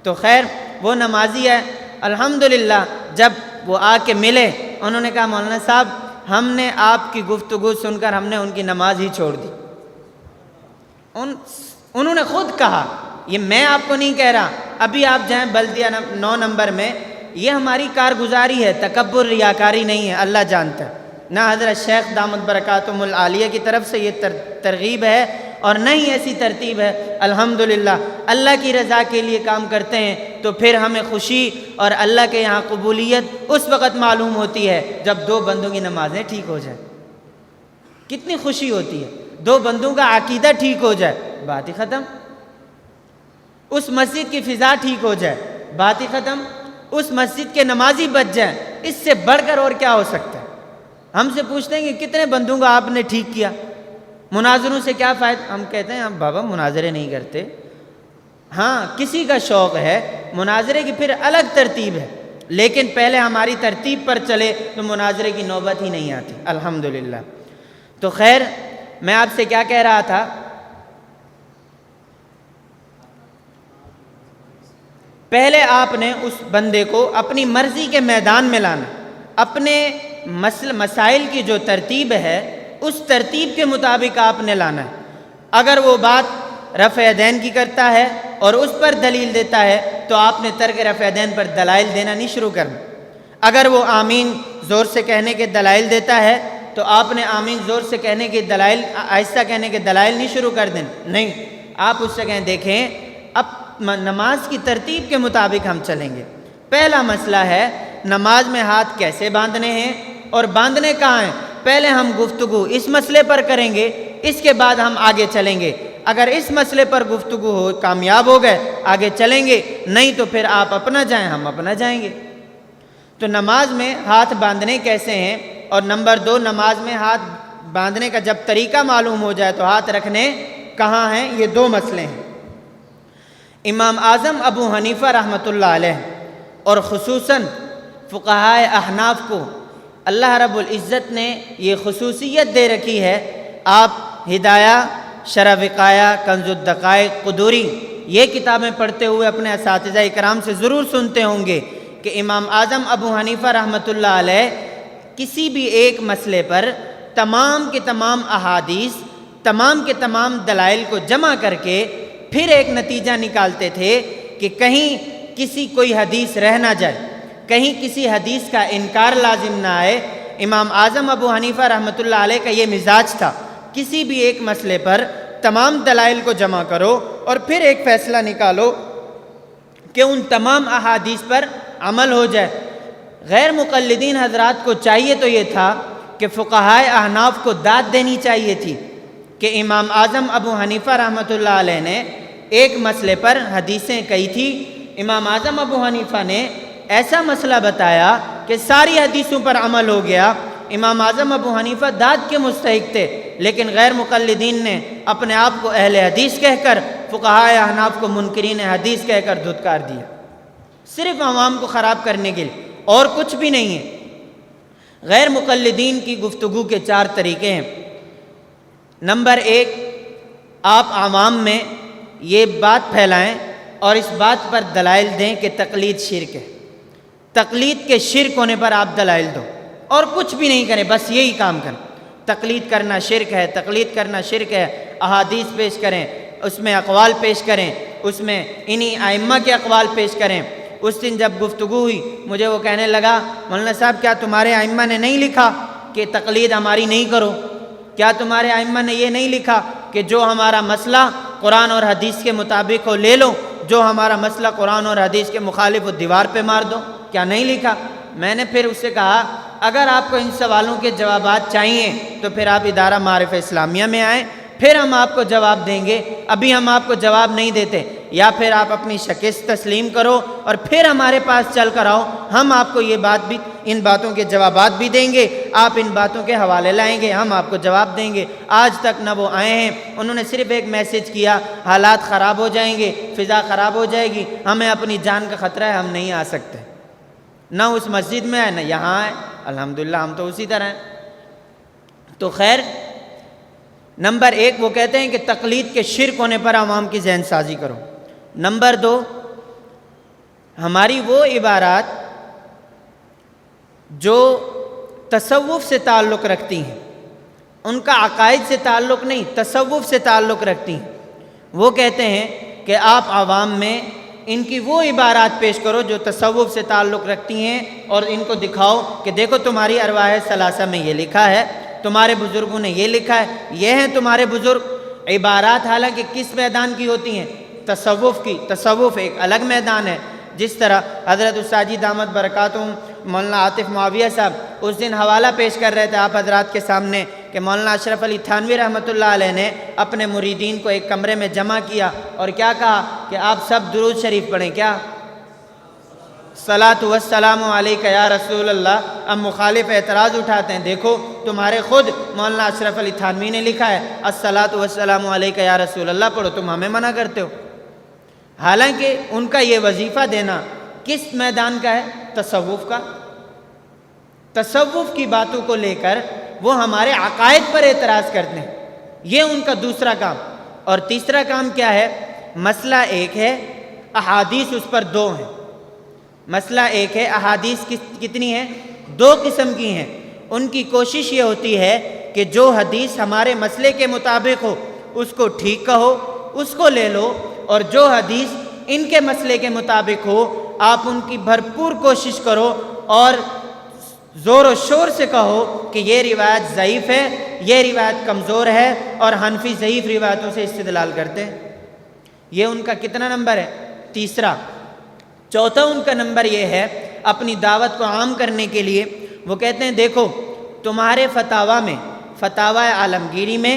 Speaker 2: تو خیر وہ نمازی ہے، الحمدللہ جب وہ آ کے ملے، انہوں نے کہا مولانا صاحب ہم نے آپ کی گفتگو سن کر ہم نے ان کی نماز ہی چھوڑ دی۔ انہوں نے خود کہا، یہ میں آپ کو نہیں کہہ رہا، ابھی آپ جائیں بلدیہ 9 نمبر میں، یہ ہماری کارگزاری ہے، تکبر ریاکاری نہیں ہے، اللہ جانتا ہے۔ نہ حضرت شیخ دامت برکاتہم العالیہ کی طرف سے یہ ترغیب ہے اور نہ ہی ایسی ترتیب ہے۔ الحمدللہ اللہ کی رضا کے لیے کام کرتے ہیں تو پھر ہمیں خوشی اور اللہ کے یہاں قبولیت اس وقت معلوم ہوتی ہے جب 2 بندوں کی نمازیں ٹھیک ہو جائیں۔ کتنی خوشی ہوتی ہے، 2 بندوں کا عقیدہ ٹھیک ہو جائے، بات ہی ختم۔ اس مسجد کی فضا ٹھیک ہو جائے، بات ہی ختم۔ اس مسجد کے نمازی بچ جائیں، اس سے بڑھ کر اور کیا ہو سکتا ہے؟ ہم سے پوچھتے ہیں کہ کتنے بندوں کا آپ نے ٹھیک کیا، مناظروں سے کیا فائدہ؟ ہم کہتے ہیں ہم بابا مناظرے نہیں کرتے۔ ہاں کسی کا شوق ہے مناظرے کی، پھر الگ ترتیب ہے، لیکن پہلے ہماری ترتیب پر چلے تو مناظرے کی نوبت ہی نہیں آتی، الحمدللہ۔ تو خیر میں آپ سے کیا کہہ رہا تھا، پہلے آپ نے اس بندے کو اپنی مرضی کے میدان میں لانا، اپنے مسائل کی جو ترتیب ہے اس ترتیب کے مطابق آپ نے لانا ہے۔ اگر وہ بات رفع یدین کی کرتا ہے اور اس پر دلیل دیتا ہے تو آپ نے ترک رفع یدین پر دلائل دینا نہیں شروع کرنا۔ اگر وہ آمین زور سے کہنے کے دلائل دیتا ہے تو آپ نے آمین زور سے کہنے کے دلائل، آہستہ کہنے کے دلائل نہیں شروع کر دینا، نہیں، آپ اس سے کہیں دیکھیں اب نماز کی ترتیب کے مطابق ہم چلیں گے۔ پہلا مسئلہ ہے نماز میں ہاتھ کیسے باندھنے ہیں اور باندھنے کہاں ہیں۔ پہلے ہم گفتگو اس مسئلے پر کریں گے، اس کے بعد ہم آگے چلیں گے۔ اگر اس مسئلے پر گفتگو ہو، کامیاب ہو گئے، آگے چلیں گے، نہیں تو پھر آپ اپنا جائیں، ہم اپنا جائیں گے۔ تو نماز میں ہاتھ باندھنے کیسے ہیں، اور نمبر 2 نماز میں ہاتھ باندھنے کا جب طریقہ معلوم ہو جائے تو ہاتھ رکھنے کہاں ہیں، یہ 2 مسئلے ہیں۔ امام اعظم ابو حنیفہ رحمۃ اللہ علیہ اور خصوصاً فقہائے احناف کو اللہ رب العزت نے یہ خصوصیت دے رکھی ہے، آپ ہدایہ، شرح وقایہ، کنز الدقائق، قدوری یہ کتابیں پڑھتے ہوئے اپنے اساتذہ اکرام سے ضرور سنتے ہوں گے کہ امام اعظم ابو حنیفہ رحمۃ اللہ علیہ کسی بھی ایک مسئلے پر تمام کے تمام احادیث، تمام کے تمام دلائل کو جمع کر کے پھر ایک نتیجہ نکالتے تھے کہ کہیں کوئی حدیث رہ نہ جائے، کہیں کسی حدیث کا انکار لازم نہ آئے۔ امام اعظم ابو حنیفہ رحمۃ اللہ علیہ کا یہ مزاج تھا، کسی بھی ایک مسئلے پر تمام دلائل کو جمع کرو اور پھر ایک فیصلہ نکالو کہ ان تمام احادیث پر عمل ہو جائے۔ غیر مقلدین حضرات کو چاہیے تو یہ تھا کہ فقہائے احناف کو داد دینی چاہیے تھی کہ امام اعظم ابو حنیفہ رحمۃ اللہ علیہ نے ایک مسئلے پر حدیثیں کہی تھی، امام اعظم ابو حنیفہ نے ایسا مسئلہ بتایا کہ ساری حدیثوں پر عمل ہو گیا۔ امام اعظم ابو حنیفہ داد کے مستحق تھے، لیکن غیر مقلدین نے اپنے آپ کو اہل حدیث کہہ کر فقہائے احناف کو منکرین حدیث کہہ کر دھتکار دیا، صرف عوام کو خراب کرنے کے لیے، اور کچھ بھی نہیں ہے۔ غیر مقلدین کی گفتگو کے 4 طریقے ہیں۔ نمبر 1، آپ عوام میں یہ بات پھیلائیں اور اس بات پر دلائل دیں کہ تقلید شرک ہے۔ تقلید کے شرک ہونے پر آپ دلائل دو، اور کچھ بھی نہیں کریں، بس یہی کام کریں۔ تقلید کرنا شرک ہے، تقلید کرنا شرک ہے، احادیث پیش کریں، اس میں اقوال پیش کریں، اس میں انہی ائمہ کے اقوال پیش کریں۔ اس دن جب گفتگو ہوئی، مجھے وہ کہنے لگا، مولانا صاحب کیا تمہارے ائمہ نے نہیں لکھا کہ تقلید ہماری نہیں کرو؟ کیا تمہارے ائمہ نے یہ نہیں لکھا کہ جو ہمارا مسئلہ قرآن اور حدیث کے مطابق ہو لے لو، جو ہمارا مسئلہ قرآن اور حدیث کے مخالف ہو دیوار پہ مار دو؟ کیا نہیں لکھا؟ میں نے پھر اس سے کہا، اگر آپ کو ان سوالوں کے جوابات چاہیے تو پھر آپ ادارہ معارف اسلامیہ میں آئیں، پھر ہم آپ کو جواب دیں گے۔ ابھی ہم آپ کو جواب نہیں دیتے، یا پھر آپ اپنی شکست تسلیم کرو اور پھر ہمارے پاس چل کر آؤ، ہم آپ کو یہ بات بھی، ان باتوں کے جوابات بھی دیں گے، آپ ان باتوں کے حوالے لائیں گے، ہم آپ کو جواب دیں گے۔ آج تک نہ وہ آئے ہیں، انہوں نے صرف ایک میسج کیا، حالات خراب ہو جائیں گے، فضا خراب ہو جائے گی، ہمیں اپنی جان کا خطرہ ہے، ہم نہیں آ سکتے۔ نہ اس مسجد میں آئے، نہ یہاں آئے، الحمدللہ ہم تو اسی طرح ہیں۔ تو خیر، نمبر 1 وہ کہتے ہیں کہ تقلید کے شرک ہونے پر عوام کی ذہن سازی کرو۔ نمبر 2، ہماری وہ عبارات جو تصوف سے تعلق رکھتی ہیں، ان کا عقائد سے تعلق نہیں، تصوف سے تعلق رکھتی ہیں، وہ کہتے ہیں کہ آپ عوام میں ان کی وہ عبارات پیش کرو جو تصوف سے تعلق رکھتی ہیں، اور ان کو دکھاؤ کہ دیکھو تمہاری ارواح ثلاثہ میں یہ لکھا ہے، تمہارے بزرگوں نے یہ لکھا ہے، یہ ہیں تمہارے بزرگ۔ عبارات حالانکہ کس میدان کی ہوتی ہیں؟ تصوف کی۔ تصوف ایک الگ میدان ہے۔ جس طرح حضرت الساجی دامت برکاتہم مولانا عاطف معاویہ صاحب اس دن حوالہ پیش کر رہے تھے آپ حضرات کے سامنے کہ مولانا اشرف علی تھانوی رحمۃ اللہ علیہ نے اپنے مریدین کو ایک کمرے میں جمع کیا اور کیا کہا کہ آپ سب درود شریف پڑھیں۔ کیا؟ صلاۃ والسلام علیک یا رسول اللہ۔ اب مخالف اعتراض اٹھاتے ہیں، دیکھو تمہارے خود مولانا اشرف علی تھانوی نے لکھا ہے الصلاۃ والسلام علیک یا رسول اللہ پڑھو، تم ہمیں منع کرتے ہو۔ حالانکہ ان کا یہ وظیفہ دینا کس میدان کا ہے؟ تصوف کا۔ تصوف کی باتوں کو لے کر وہ ہمارے عقائد پر اعتراض کرتے ہیں، یہ ان کا دوسرا کام۔ اور تیسرا کام کیا ہے؟ مسئلہ ایک ہے، احادیث اس پر 2 ہیں۔ مسئلہ ایک ہے، احادیث کتنی ہیں؟ 2 قسم کی ہیں۔ ان کی کوشش یہ ہوتی ہے کہ جو حدیث ہمارے مسئلے کے مطابق ہو اس کو ٹھیک کہو، اس کو لے لو، اور جو حدیث ان کے مسئلے کے مطابق ہو آپ ان کی بھرپور کوشش کرو اور زور و شور سے کہو کہ یہ روایت ضعیف ہے، یہ روایت کمزور ہے، اور حنفی ضعیف روایتوں سے استدلال کرتے ہیں۔ یہ ان کا کتنا نمبر ہے؟ تیسرا۔ چوتھا ان کا نمبر یہ ہے، اپنی دعوت کو عام کرنے کے لیے وہ کہتے ہیں دیکھو تمہارے فتاویٰ میں، فتاویٰ عالمگیری میں،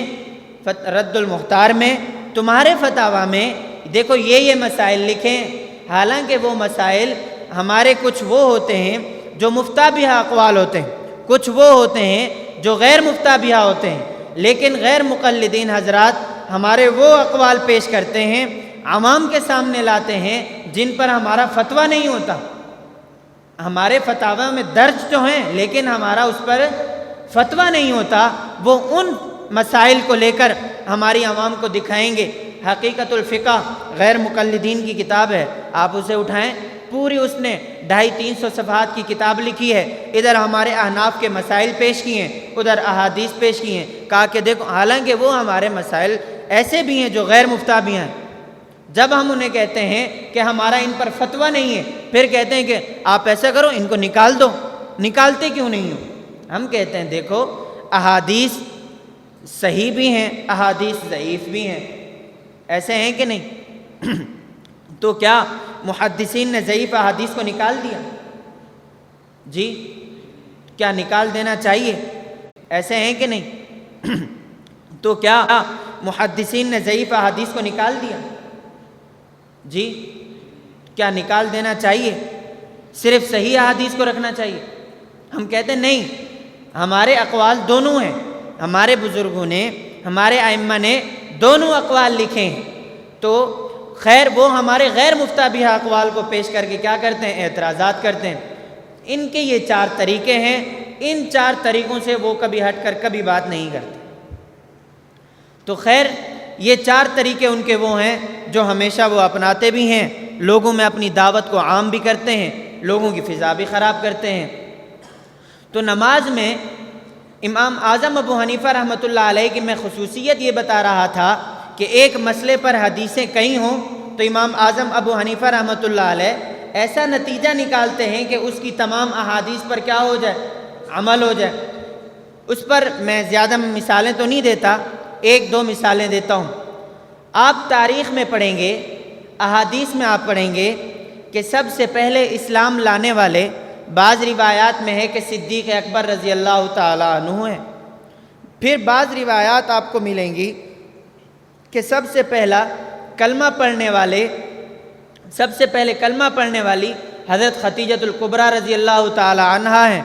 Speaker 2: رد المختار میں، تمہارے فتاویٰ میں دیکھو یہ مسائل لکھیں، حالانکہ وہ مسائل ہمارے کچھ وہ ہوتے ہیں جو مفتابہ اقوال ہوتے ہیں، کچھ وہ ہوتے ہیں جو غیر مفتابہ ہوتے ہیں، لیکن غیر مقلدین حضرات ہمارے وہ اقوال پیش کرتے ہیں، عوام کے سامنے لاتے ہیں جن پر ہمارا فتویٰ نہیں ہوتا۔ ہمارے فتاویٰ میں درج تو ہیں لیکن ہمارا اس پر فتویٰ نہیں ہوتا، وہ ان مسائل کو لے کر ہماری عوام کو دکھائیں گے۔ حقیقت الفقہ غیر مقلدین کی کتاب ہے، آپ اسے اٹھائیں، پوری اس نے 250-300 صفحات کی کتاب لکھی ہے، ادھر ہمارے احناف کے مسائل پیش کیے ہیں، ادھر احادیث پیش کیے ہیں، کہا کہ دیکھو حالانکہ وہ ہمارے مسائل ایسے بھی ہیں جو غیر مفتابہ ہیں، جب ہم انہیں کہتے ہیں کہ ہمارا ان پر فتویٰ نہیں ہے، پھر کہتے ہیں کہ آپ ایسا کرو ان کو نکال دو۔ نکالتے کیوں نہیں ہو؟ ہم کہتے ہیں دیکھو احادیث صحیح بھی ہیں، احادیث ضعیف بھی ہیں، ایسے ہیں کہ نہیں؟ تو کیا محدثین نے ضعیف احادیث کو نکال دیا؟ جی کیا نکال دینا چاہیے؟ ایسے ہیں کہ نہیں؟ تو کیا محدثین نے ضعیف احادیث کو نکال دیا؟ جی کیا نکال دینا چاہیے؟ صرف صحیح احادیث کو رکھنا چاہیے؟ ہم کہتے ہیں نہیں، ہمارے اقوال دونوں ہیں، ہمارے بزرگوں نے، ہمارے ائمہ نے دونوں اقوال لکھے ہیں، تو خیر وہ ہمارے غیر مفتابہ اقوال کو پیش کر کے کیا کرتے ہیں؟ اعتراضات کرتے ہیں۔ ان کے یہ 4 طریقے ہیں، ان 4 طریقوں سے وہ کبھی ہٹ کر کبھی بات نہیں کرتے۔ تو خیر یہ 4 طریقے ان کے وہ ہیں جو ہمیشہ وہ اپناتے بھی ہیں، لوگوں میں اپنی دعوت کو عام بھی کرتے ہیں، لوگوں کی فضا بھی خراب کرتے ہیں۔ تو نماز میں امام اعظم ابو حنیفہ رحمۃ اللہ علیہ کی میں خصوصیت یہ بتا رہا تھا کہ ایک مسئلے پر حدیثیں کئی ہوں تو امام اعظم ابو حنیفہ رحمۃ اللہ علیہ ایسا نتیجہ نکالتے ہیں کہ اس کی تمام احادیث پر کیا ہو جائے؟ عمل ہو جائے۔ اس پر میں زیادہ مثالیں تو نہیں دیتا، 1-2 مثالیں دیتا ہوں۔ آپ تاریخ میں پڑھیں گے، احادیث میں آپ پڑھیں گے کہ سب سے پہلے اسلام لانے والے بعض روایات میں ہے کہ صدیق اکبر رضی اللہ تعالیٰ عنہ ہیں۔ پھر بعض روایات آپ کو ملیں گی کہ سب سے پہلے کلمہ پڑھنے والی حضرت خدیجۃ الکبریٰ رضی اللہ تعالیٰ عنہا ہیں۔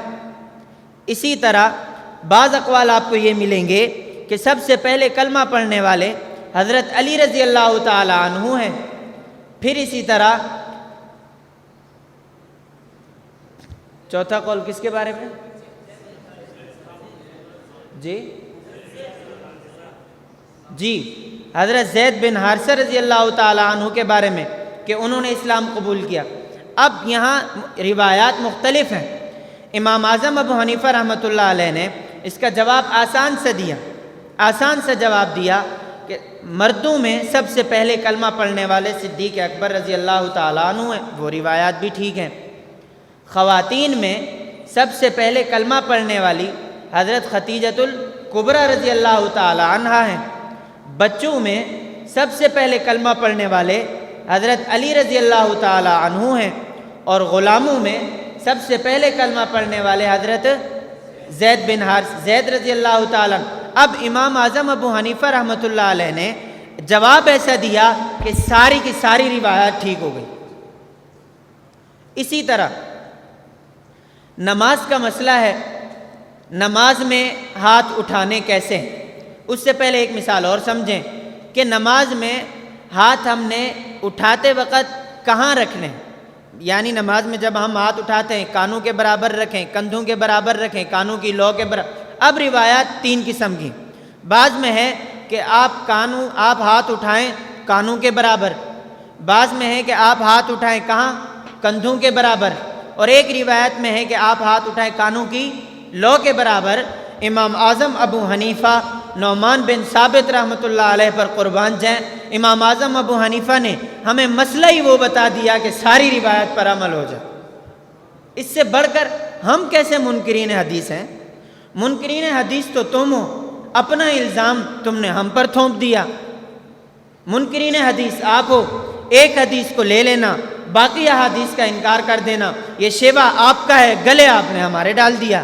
Speaker 2: اسی طرح بعض اقوال آپ کو یہ ملیں گے کہ سب سے پہلے کلمہ پڑھنے والے حضرت علی رضی اللہ تعالیٰ عنہ ہیں۔ پھر اسی طرح چوتھا قول کس کے بارے میں؟ جی حضرت زید بن حارثہ رضی اللہ تعالیٰ عنہ کے بارے میں کہ انہوں نے اسلام قبول کیا۔ اب یہاں روایات مختلف ہیں۔ امام اعظم ابو حنیفہ رحمۃ اللہ علیہ نے اس کا جواب آسان سے جواب دیا کہ مردوں میں سب سے پہلے کلمہ پڑھنے والے صدیق اکبر رضی اللہ تعالیٰ عنہ ہیں، وہ روایات بھی ٹھیک ہیں۔ خواتین میں سب سے پہلے کلمہ پڑھنے والی حضرت خدیجۃ الکبریٰ رضی اللہ تعالیٰ عنہا ہیں۔ بچوں میں سب سے پہلے کلمہ پڑھنے والے حضرت علی رضی اللہ تعالیٰ عنہ ہیں، اور غلاموں میں سب سے پہلے کلمہ پڑھنے والے حضرت زید رضی اللہ تعالیٰ عنہ۔ اب امام اعظم ابو حنیفہ رحمۃ اللہ علیہ نے جواب ایسا دیا کہ ساری کی ساری روایات ٹھیک ہو گئی۔ اسی طرح نماز کا مسئلہ ہے، نماز میں ہاتھ اٹھانے کیسے ہیں؟ اس سے پہلے ایک مثال اور سمجھیں کہ نماز میں ہاتھ ہم نے اٹھاتے وقت کہاں رکھنے ہیں؟ یعنی نماز میں جب ہم ہاتھ اٹھاتے ہیں کانوں کے برابر رکھیں، کندھوں کے برابر رکھیں، کانوں کی لو کے برابر۔ اب روایات 3 قسم کی، بعض میں ہے کہ آپ ہاتھ اٹھائیں کانوں کے برابر، بعض میں ہے کہ آپ ہاتھ اٹھائیں کہاں؟ کندھوں کے برابر، اور ایک روایت میں ہے کہ آپ ہاتھ اٹھائیں کانوں کی لو کے برابر۔ امام اعظم ابو حنیفہ نعمان بن ثابت رحمۃ اللہ علیہ پر قربان جائیں، امام اعظم ابو حنیفہ نے ہمیں مسئلہ ہی وہ بتا دیا کہ ساری روایت پر عمل ہو جائے۔ اس سے بڑھ کر ہم کیسے منکرین حدیث ہیں؟ منکرین حدیث تو تم ہو، اپنا الزام تم نے ہم پر تھوپ دیا۔ منکرین حدیث آپ ہو، ایک حدیث کو لے لینا، باقی احادیث کا انکار کر دینا، یہ شیوا آپ کا ہے، گلے آپ نے ہمارے ڈال دیا۔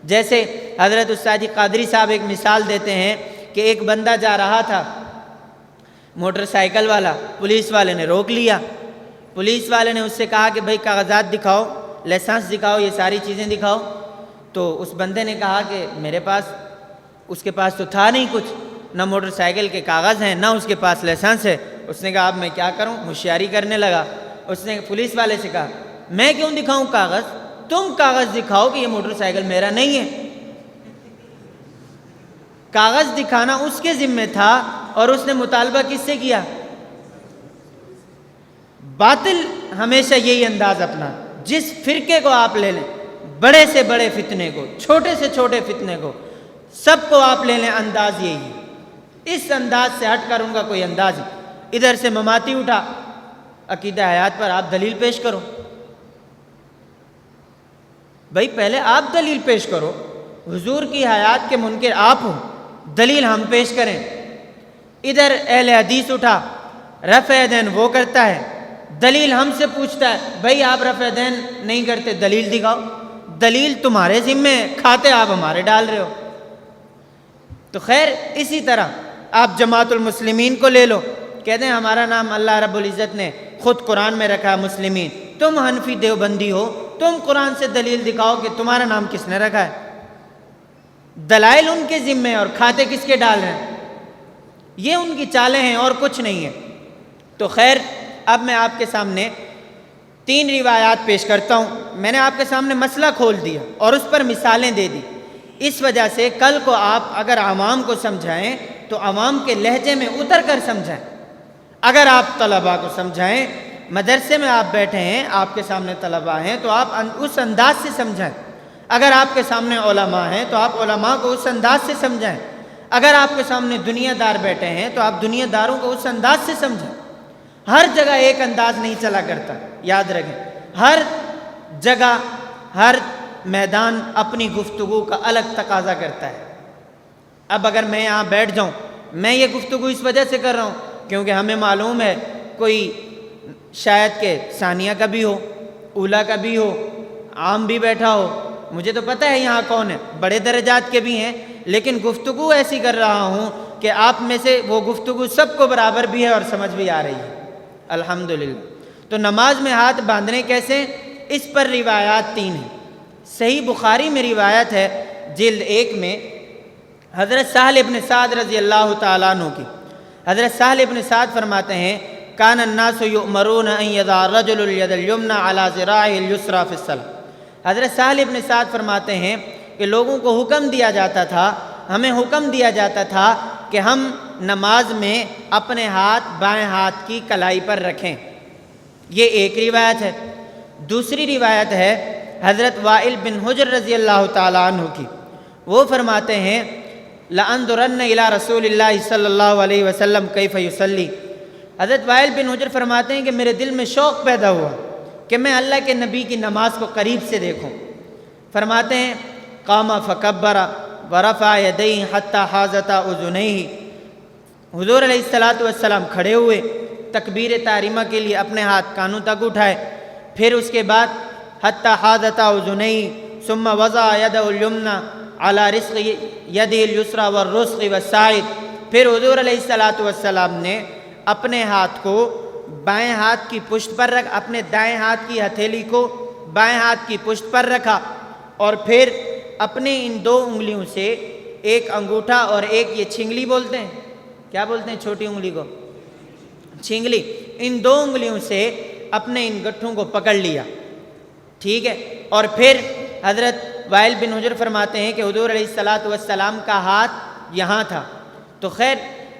Speaker 2: جیسے حضرت استاد قادری صاحب ایک مثال دیتے ہیں کہ ایک بندہ جا رہا تھا موٹر سائیکل والا، پولیس والے نے روک لیا۔ پولیس والے نے اس سے کہا کہ بھائی کاغذات دکھاؤ، لائسنس دکھاؤ، یہ ساری چیزیں دکھاؤ۔ تو اس بندے نے کہا کہ اس کے پاس تو تھا نہیں کچھ، نہ موٹر سائیکل کے کاغذ ہیں، نہ اس کے پاس لائسنس ہے۔ اس نے کہا اب میں کیا کروں؟ ہوشیاری کرنے لگا۔ اس نے پولیس والے سے کہا میں کیوں دکھاؤں کاغذ؟ تم کاغذ دکھاؤ کہ یہ موٹر سائیکل میرا نہیں ہے۔ کاغذ دکھانا اس کے ذمہ تھا، اور اس نے مطالبہ کس سے کیا؟ باطل ہمیشہ یہی انداز اپنا، جس فرقے کو آپ لے لیں، بڑے سے بڑے فتنے کو، چھوٹے سے چھوٹے فتنے کو، سب کو آپ لے لیں، انداز یہی ہے۔ اس انداز سے ہٹ کر ان کا کوئی انداز ہی، ادھر سے مماتی اٹھا، عقیدہ حیات پر آپ دلیل پیش کرو۔ بھائی پہلے آپ دلیل پیش کرو، حضور کی حیات کے منکر آپ ہو، دلیل ہم پیش کریں۔ ادھر اہل حدیث اٹھا، رفع دین وہ کرتا ہے، دلیل ہم سے پوچھتا ہے بھائی آپ رفع دین نہیں کرتے، دلیل دکھاؤ۔ دلیل تمہارے ذمہ ہے، کھاتے آپ ہمارے ڈال رہے ہو۔ تو خیر اسی طرح آپ جماعت المسلمین کو لے لو، کہتے ہیں ہمارا نام اللہ رب العزت نے خود قرآن میں رکھا مسلمین، تم حنفی دیوبندی ہو، تم قرآن سے دلیل دکھاؤ کہ تمہارا نام کس نے رکھا ہے۔ دلائل ان کے ذمہ اور کھاتے کس کے ڈال رہے ہیں؟ یہ ان کی چالیں ہیں اور کچھ نہیں ہے۔ تو خیر اب میں آپ کے سامنے 3 روایات پیش کرتا ہوں. میں نے آپ کے سامنے مسئلہ کھول دیا اور اس پر مثالیں دے دی. اس وجہ سے کل کو آپ اگر عوام کو سمجھائیں تو عوام کے لہجے میں اتر کر سمجھائیں. اگر آپ طلباء کو سمجھائیں، مدرسے میں آپ بیٹھے ہیں، آپ کے سامنے طلباء ہیں، تو آپ اس انداز سے سمجھائیں. اگر آپ کے سامنے علماء ہیں تو آپ علماء کو اس انداز سے سمجھائیں. اگر آپ کے سامنے دنیا دار بیٹھے ہیں تو آپ دنیا داروں کو اس انداز سے سمجھائیں. ہر جگہ ایک انداز نہیں چلا کرتا، یاد رکھیں. ہر جگہ، ہر میدان اپنی گفتگو کا الگ تقاضا کرتا ہے. اب اگر میں یہاں بیٹھ جاؤں، میں یہ گفتگو اس وجہ سے کر رہا ہوں کیونکہ ہمیں معلوم ہے کوئی شاید کہ ثانیہ کا بھی ہو، اولا کا بھی ہو، عام بھی بیٹھا ہو. مجھے تو پتہ ہے یہاں کون ہے، بڑے درجات کے بھی ہیں، لیکن گفتگو ایسی کر رہا ہوں کہ آپ میں سے وہ گفتگو سب کو برابر بھی ہے اور سمجھ بھی آ رہی ہے الحمدللہ. تو نماز میں ہاتھ باندھنے کیسے، اس پر روایات 3 ہیں. صحیح بخاری میں روایت ہے جلد 1 میں حضرت سہل ابن سعد رضی اللہ تعالیٰ عنہ کی. حضرت سہل ابن سعد فرماتے ہیں کان الناس یؤمرون ان یضع الرجل الید الیمنی علی ذراعہ الیسری فی الصلاۃ. حضرت سہل ابن سعد فرماتے ہیں کہ لوگوں کو حکم دیا جاتا تھا، ہمیں حکم دیا جاتا تھا کہ ہم نماز میں اپنے ہاتھ بائیں ہاتھ کی کلائی پر رکھیں. یہ ایک روایت ہے. دوسری روایت ہے حضرت وائل بن حجر رضی اللہ تعالیٰ عنہ کی. وہ فرماتے ہیں لأنظرن الی رسول اللہ صلی اللہ علیہ وسلم کیف یصلی. حضرت وائل بن حجر فرماتے ہیں کہ میرے دل میں شوق پیدا ہوا کہ میں اللہ کے نبی کی نماز کو قریب سے دیکھوں. فرماتے ہیں قام فکبر ورفع یدیہ حتی حاذتا اذنیہ. حضور علیہ السلام کھڑے ہوئے، تکبیر تحریمہ کے لیے اپنے ہاتھ کانوں تک اٹھائے، پھر اس کے بعد حتی حاذتا اذنیہ ثم وضع یدہ الیمنی علی رزق یدہ الیسری والرزق والساعد. پھر حضور علیہ السلام نے اپنے ہاتھ کو بائیں ہاتھ کی پشت پر رکھ، اپنے دائیں ہاتھ کی ہتھیلی کو بائیں ہاتھ کی پشت پر رکھا، اور پھر اپنے ان 2 انگلیوں سے، ایک انگوٹھا اور ایک یہ چھنگلی بولتے ہیں، کیا بولتے ہیں چھوٹی انگلی کو؟ چھنگلی. ان 2 انگلیوں سے اپنے ان گٹھوں کو پکڑ لیا. ٹھیک ہے. اور پھر حضرت وائل بن حجر فرماتے ہیں کہ حضور علیہ السلام کا ہاتھ یہاں تھا. تو خیر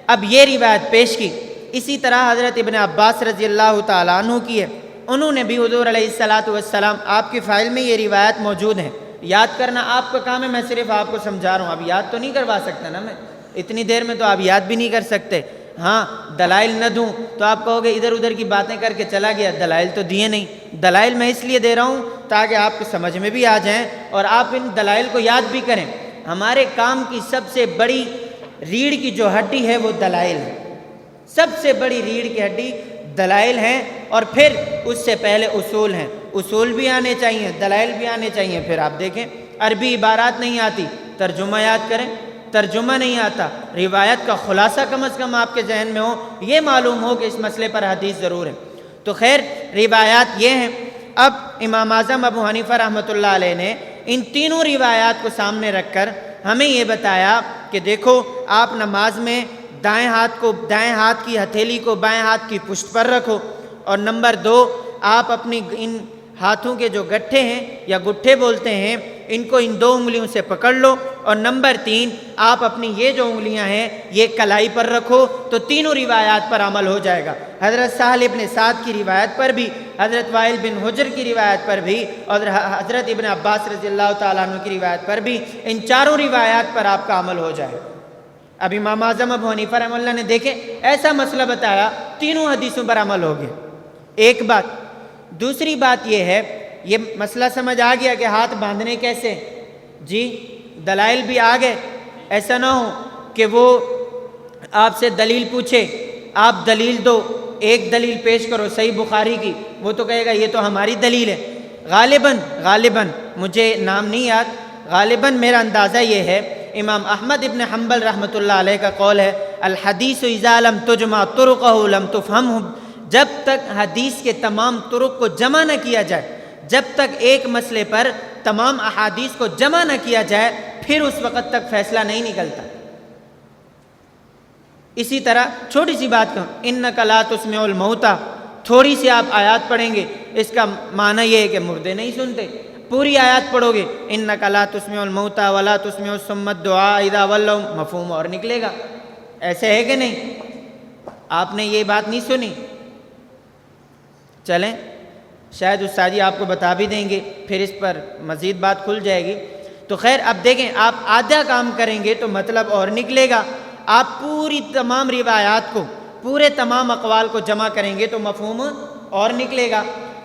Speaker 2: اب یہ روایت پیش کی. اسی طرح حضرت ابن عباس رضی اللہ تعالیٰ عنہ کی ہے. انہوں نے بھی حضور علیہ السلام، آپ کی فائل میں یہ روایت موجود ہیں. یاد کرنا آپ کا کام ہے، میں صرف آپ کو سمجھا رہا ہوں. اب یاد تو نہیں کروا سکتا نا میں، اتنی دیر میں تو آپ یاد بھی نہیں کر سکتے. ہاں دلائل نہ دوں تو آپ کہو گے ادھر ادھر کی باتیں کر کے چلا گیا، دلائل تو دیے نہیں. دلائل میں اس لیے دے رہا ہوں تاکہ آپ کو سمجھ میں بھی آ جائیں اور آپ ان دلائل کو یاد بھی کریں. ہمارے کام کی سب سے بڑی ریڑھ کی جو ہڈی ہے وہ دلائل ہے. سب سے بڑی ریڑھ کی ہڈی دلائل ہیں، اور پھر اس سے پہلے اصول ہیں. اصول بھی آنے چاہیے، دلائل بھی آنے چاہیے. پھر آپ دیکھیں عربی عبارات نہیں آتی، ترجمہ یاد کریں. ترجمہ نہیں آتا، روایت کا خلاصہ کم از کم آپ کے ذہن میں ہو، یہ معلوم ہو کہ اس مسئلے پر حدیث ضرور ہے. تو خیر روایات یہ ہیں. اب امام اعظم ابو حنیفہ رحمۃ اللہ علیہ نے ان تینوں روایات کو سامنے رکھ کر ہمیں یہ بتایا کہ دیکھو آپ نماز میں دائیں ہاتھ کی ہتھیلی کو بائیں ہاتھ کی پشت پر رکھو، اور نمبر 2 آپ اپنی ان ہاتھوں کے جو گٹھے ہیں یا گٹھے بولتے ہیں ان کو ان 2 انگلیوں سے پکڑ لو، اور نمبر 3 آپ اپنی یہ جو انگلیاں ہیں یہ کلائی پر رکھو. تو تینوں روایات پر عمل ہو جائے گا. حضرت سہل ابن سعد کی روایت پر بھی، حضرت وائل بن حجر کی روایت پر بھی، اور حضرت ابن عباس رضی اللہ تعالیٰ عنہ کی روایت پر بھی، ان چاروں روایات پر آپ کا عمل ہو جائے. اب امام اعظم ابو حنیفہ رحمہ اللہ نے دیکھیں ایسا مسئلہ بتایا، تینوں حدیثوں پر عمل ہو گیا. ایک بات. دوسری بات یہ ہے، یہ مسئلہ سمجھ آ گیا کہ ہاتھ باندھنے کیسے؟ جی دلائل بھی آ گئے. ایسا نہ ہو کہ وہ آپ سے دلیل پوچھے، آپ دلیل دو، ایک دلیل پیش کرو صحیح بخاری کی، وہ تو کہے گا یہ تو ہماری دلیل ہے. غالباً مجھے نام نہیں یاد، غالباً میرا اندازہ یہ ہے امام احمد ابن حنبل رحمۃ اللہ علیہ کا قول ہے الحدیث اذا لم تجمع طرقہ لم تفہمہ. جب تک حدیث کے تمام طرق کو جمع نہ کیا جائے، جب تک ایک مسئلے پر تمام احادیث کو جمع نہ کیا جائے، پھر اس وقت تک فیصلہ نہیں نکلتا. اسی طرح چھوٹی سی بات کہوں، انک لا تسمع الموتیٰ، تھوڑی سی آپ آیات پڑھیں گے، اس کا معنی یہ ہے کہ مردے نہیں سنتے. پوری آیات پڑھو گے، انک لا تسمع الموتیٰ ولا تسمع الصم الدعاء اذا ولوا، مفہوم اور نکلے گا. ایسے ہے کہ نہیں؟ آپ نے یہ بات نہیں سنی؟ چلیں شاید استاد جی آپ کو بتا بھی دیں گے، پھر اس پر مزید بات کھل جائے گی. تو خیر اب دیکھیں، آپ آدھا کام کریں گے تو مطلب اور نکلے گا. آپ پوری تمام روایات کو، پورے تمام اقوال کو جمع کریں گے تو مفہوم اور نکلے گا.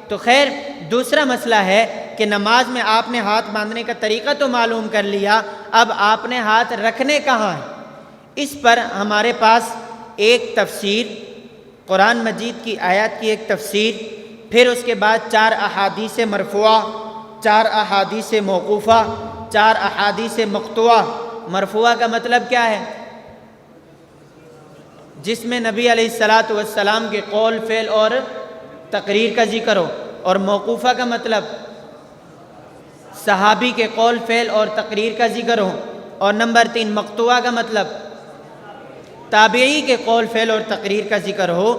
Speaker 2: تو خیر دوسرا مسئلہ ہے کہ نماز میں آپ نے ہاتھ باندھنے کا طریقہ تو معلوم کر لیا، اب آپ نے ہاتھ رکھنے کہاں ہیں؟ اس پر ہمارے پاس ایک تفسیر، قرآن مجید کی آیات کی ایک تفسیر، پھر اس کے بعد 4 احادیث مرفوعہ، 4 احادیث موقوفہ، 4 احادیث مقطوعہ. مرفوعہ کا مطلب کیا ہے؟ جس میں نبی علیہ السلام کے قول، فعل اور تقریر کا ذکر ہو. اور موقوفہ کا مطلب صحابی کے قول، فعل اور تقریر کا ذکر ہو. اور نمبر 3 مقطوعہ کا مطلب تابعی کے قول، فعل اور تقریر کا ذکر ہو.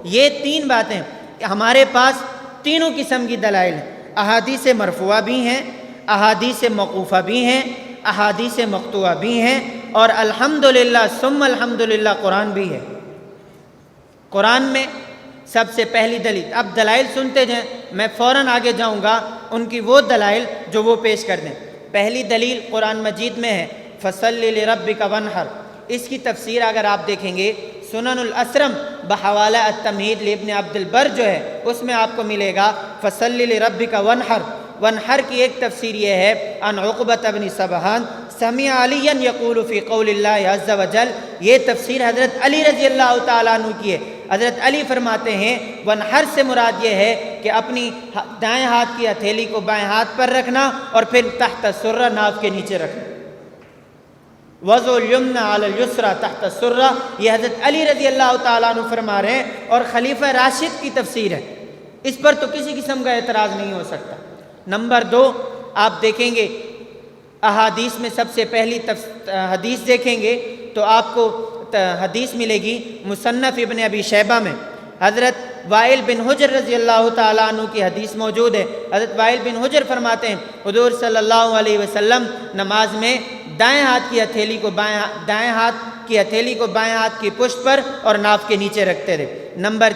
Speaker 2: یہ 3 باتیں ہمارے پاس تینوں قسم کی دلائل ہیں. احادیث مرفوعہ بھی ہیں، احادیث موقوفہ بھی ہیں، احادیث مقطوعہ بھی ہیں، اور الحمدللہ ثم الحمدللہ قرآن بھی ہے. قرآن میں سب سے پہلی دلیل، اب دلائل سنتے جائیں، میں فوراً آگے جاؤں گا ان کی وہ دلائل جو وہ پیش کر دیں. پہلی دلیل قرآن مجید میں ہے فَصَلِّ لِرَبِّكَ وَانْحَرْ. اس کی تفسیر اگر آپ دیکھیں گے سنن الاسرم بحوالہ التمہید لابن عبد البر جو ہے، اس میں آپ کو ملے گا فَصَلِّ لِرَبِّكَ وَانْحَرْ. وانحر کی ایک تفسیر یہ ہے عن عقبۃ بن سبحان سمع علیٰ یقول فی قول اللہ عز وجل. یہ تفسیر حضرت علی رضی اللہ تعالیٰ عنہ کی ہے. حضرت علی فرماتے ہیں وانحر سے مراد یہ ہے کہ اپنی دائیں ہاتھ کی ہتھیلی کو بائیں ہاتھ پر رکھنا اور پھر تحت السرہ، ناف کے نیچے رکھنا. وضع الیمن علی الیسرى تحت السرہ، یہ حضرت علی رضی اللہ تعالیٰ عنہ فرما رہے ہیں، اور خلیفہ راشد کی تفسیر ہے. اس پر تو کسی قسم کا اعتراض نہیں ہو سکتا. نمبر 2 آپ دیکھیں گے احادیث میں سب سے پہلی حدیث دیکھیں گے تو آپ کو حدیث ملے گی مصنف ابن ابی شیبہ میں. حضرت وائل بن حجر رضی اللہ تعالیٰ عنہ کی حدیث موجود ہے. حضرت وائل بن حجر فرماتے ہیں حضور صلی اللہ علیہ وسلم نماز میں دائیں ہاتھ کی ہتھیلی کو بائیں ہاتھ کی پشت پر اور ناف کے نیچے رکھتے تھے. نمبر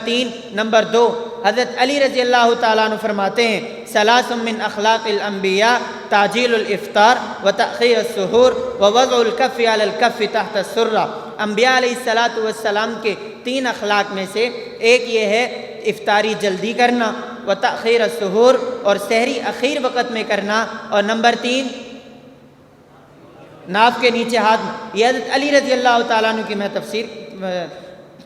Speaker 2: 2 حضرت علی رضی اللہ تعالیٰ عنہ فرماتے ہیں ثلاث من اخلاق الانبیاء تعجیل الافطار وتأخیر السحور ووضع الکف علی الکف تحت السرہ. انبیاء علیہ السلام کے 3 اخلاق میں سے ایک یہ ہے افطاری جلدی کرنا، وتأخیر السحور اور سحری اخیر وقت میں کرنا، اور نمبر 3 ناف کے نیچے ہاتھ. یہ حضرت علی رضی اللہ تعالیٰ عنہ کی میں تفسیر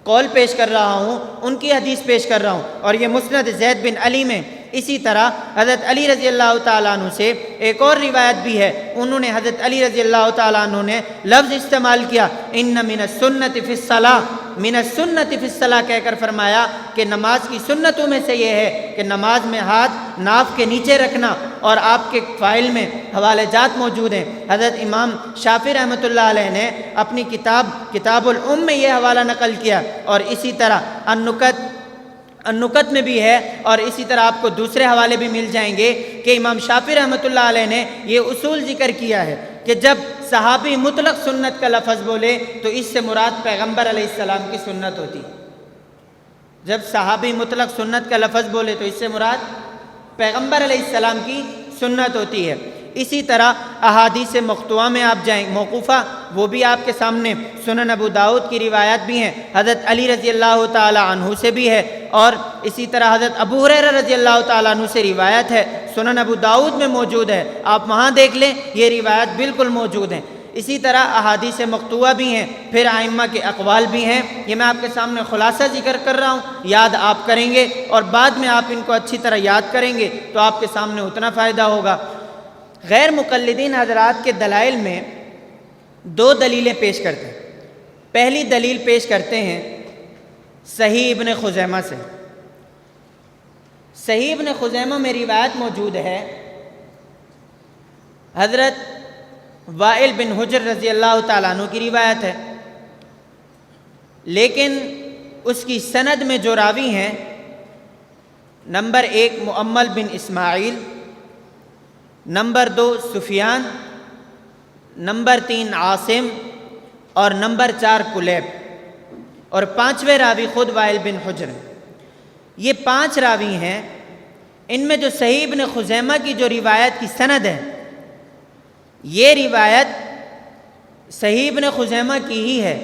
Speaker 2: قول پیش کر رہا ہوں، ان کی حدیث پیش کر رہا ہوں، اور یہ مسند زید بن علی میں. اسی طرح حضرت علی رضی اللہ تعالیٰ عنہ سے ایک اور روایت بھی ہے، انہوں نے حضرت علی رضی اللہ تعالیٰ عنہ نے لفظ استعمال کیا ان من السنت فی الصلاۃ، من السنت فی الصلاۃ کہہ کر فرمایا کہ نماز کی سنتوں میں سے یہ ہے کہ نماز میں ہاتھ ناف کے نیچے رکھنا، اور آپ کے فائل میں حوالے جات موجود ہیں. حضرت امام شافعی رحمۃ اللہ علیہ نے اپنی کتاب الام میں یہ حوالہ نقل کیا، اور اسی طرح النکت میں بھی ہے، اور اسی طرح آپ کو دوسرے حوالے بھی مل جائیں گے کہ امام شافعی رحمۃ اللہ علیہ نے یہ اصول ذکر کیا ہے کہ جب صحابی مطلق سنت کا لفظ بولے تو اس سے مراد پیغمبر علیہ السلام کی سنت ہوتی. جب صحابی مطلق سنت کا لفظ بولے تو اس سے مراد پیغمبر علیہ السلام کی سنت ہوتی ہے. اسی طرح احادیث مقطوعہ میں آپ جائیں، موقوفہ، وہ بھی آپ کے سامنے سنن ابو داؤد کی روایت بھی ہیں، حضرت علی رضی اللہ تعالی عنہ سے بھی ہے، اور اسی طرح حضرت ابو ہریرہ رضی اللہ تعالیٰ عنہ سے روایت ہے، سنن ابو داؤد میں موجود ہے، آپ وہاں دیکھ لیں یہ روایت بالکل موجود ہیں. اسی طرح احادیث مقطوعہ بھی ہیں، پھر ائمہ کے اقوال بھی ہیں. یہ میں آپ کے سامنے خلاصہ ذکر کر رہا ہوں، یاد آپ کریں گے اور بعد میں آپ ان کو اچھی طرح یاد کریں گے تو آپ کے سامنے اتنا فائدہ ہوگا. غیر مقلدین حضرات کے دلائل میں 2 دلیلیں پیش کرتے ہیں. پہلی دلیل پیش کرتے ہیں صحیح ابن خزیمہ سے. صحیح ابن خزیمہ میں روایت موجود ہے، حضرت وائل بن حجر رضی اللہ تعالیٰ عنہ کی روایت ہے. لیکن اس کی سند میں جو راوی ہیں، نمبر 1 مؤمل بن اسماعیل، نمبر 2 سفیان، نمبر 3 عاصم، اور نمبر 4 کلیب، اور 5ویں راوی خود وائل بن حجر ہیں۔ یہ 5 راوی ہیں۔ ان میں جو صحیح ابن خزیمہ کی جو روایت کی سند ہے، یہ روایت صحیح ابن خزیمہ کی ہی ہے،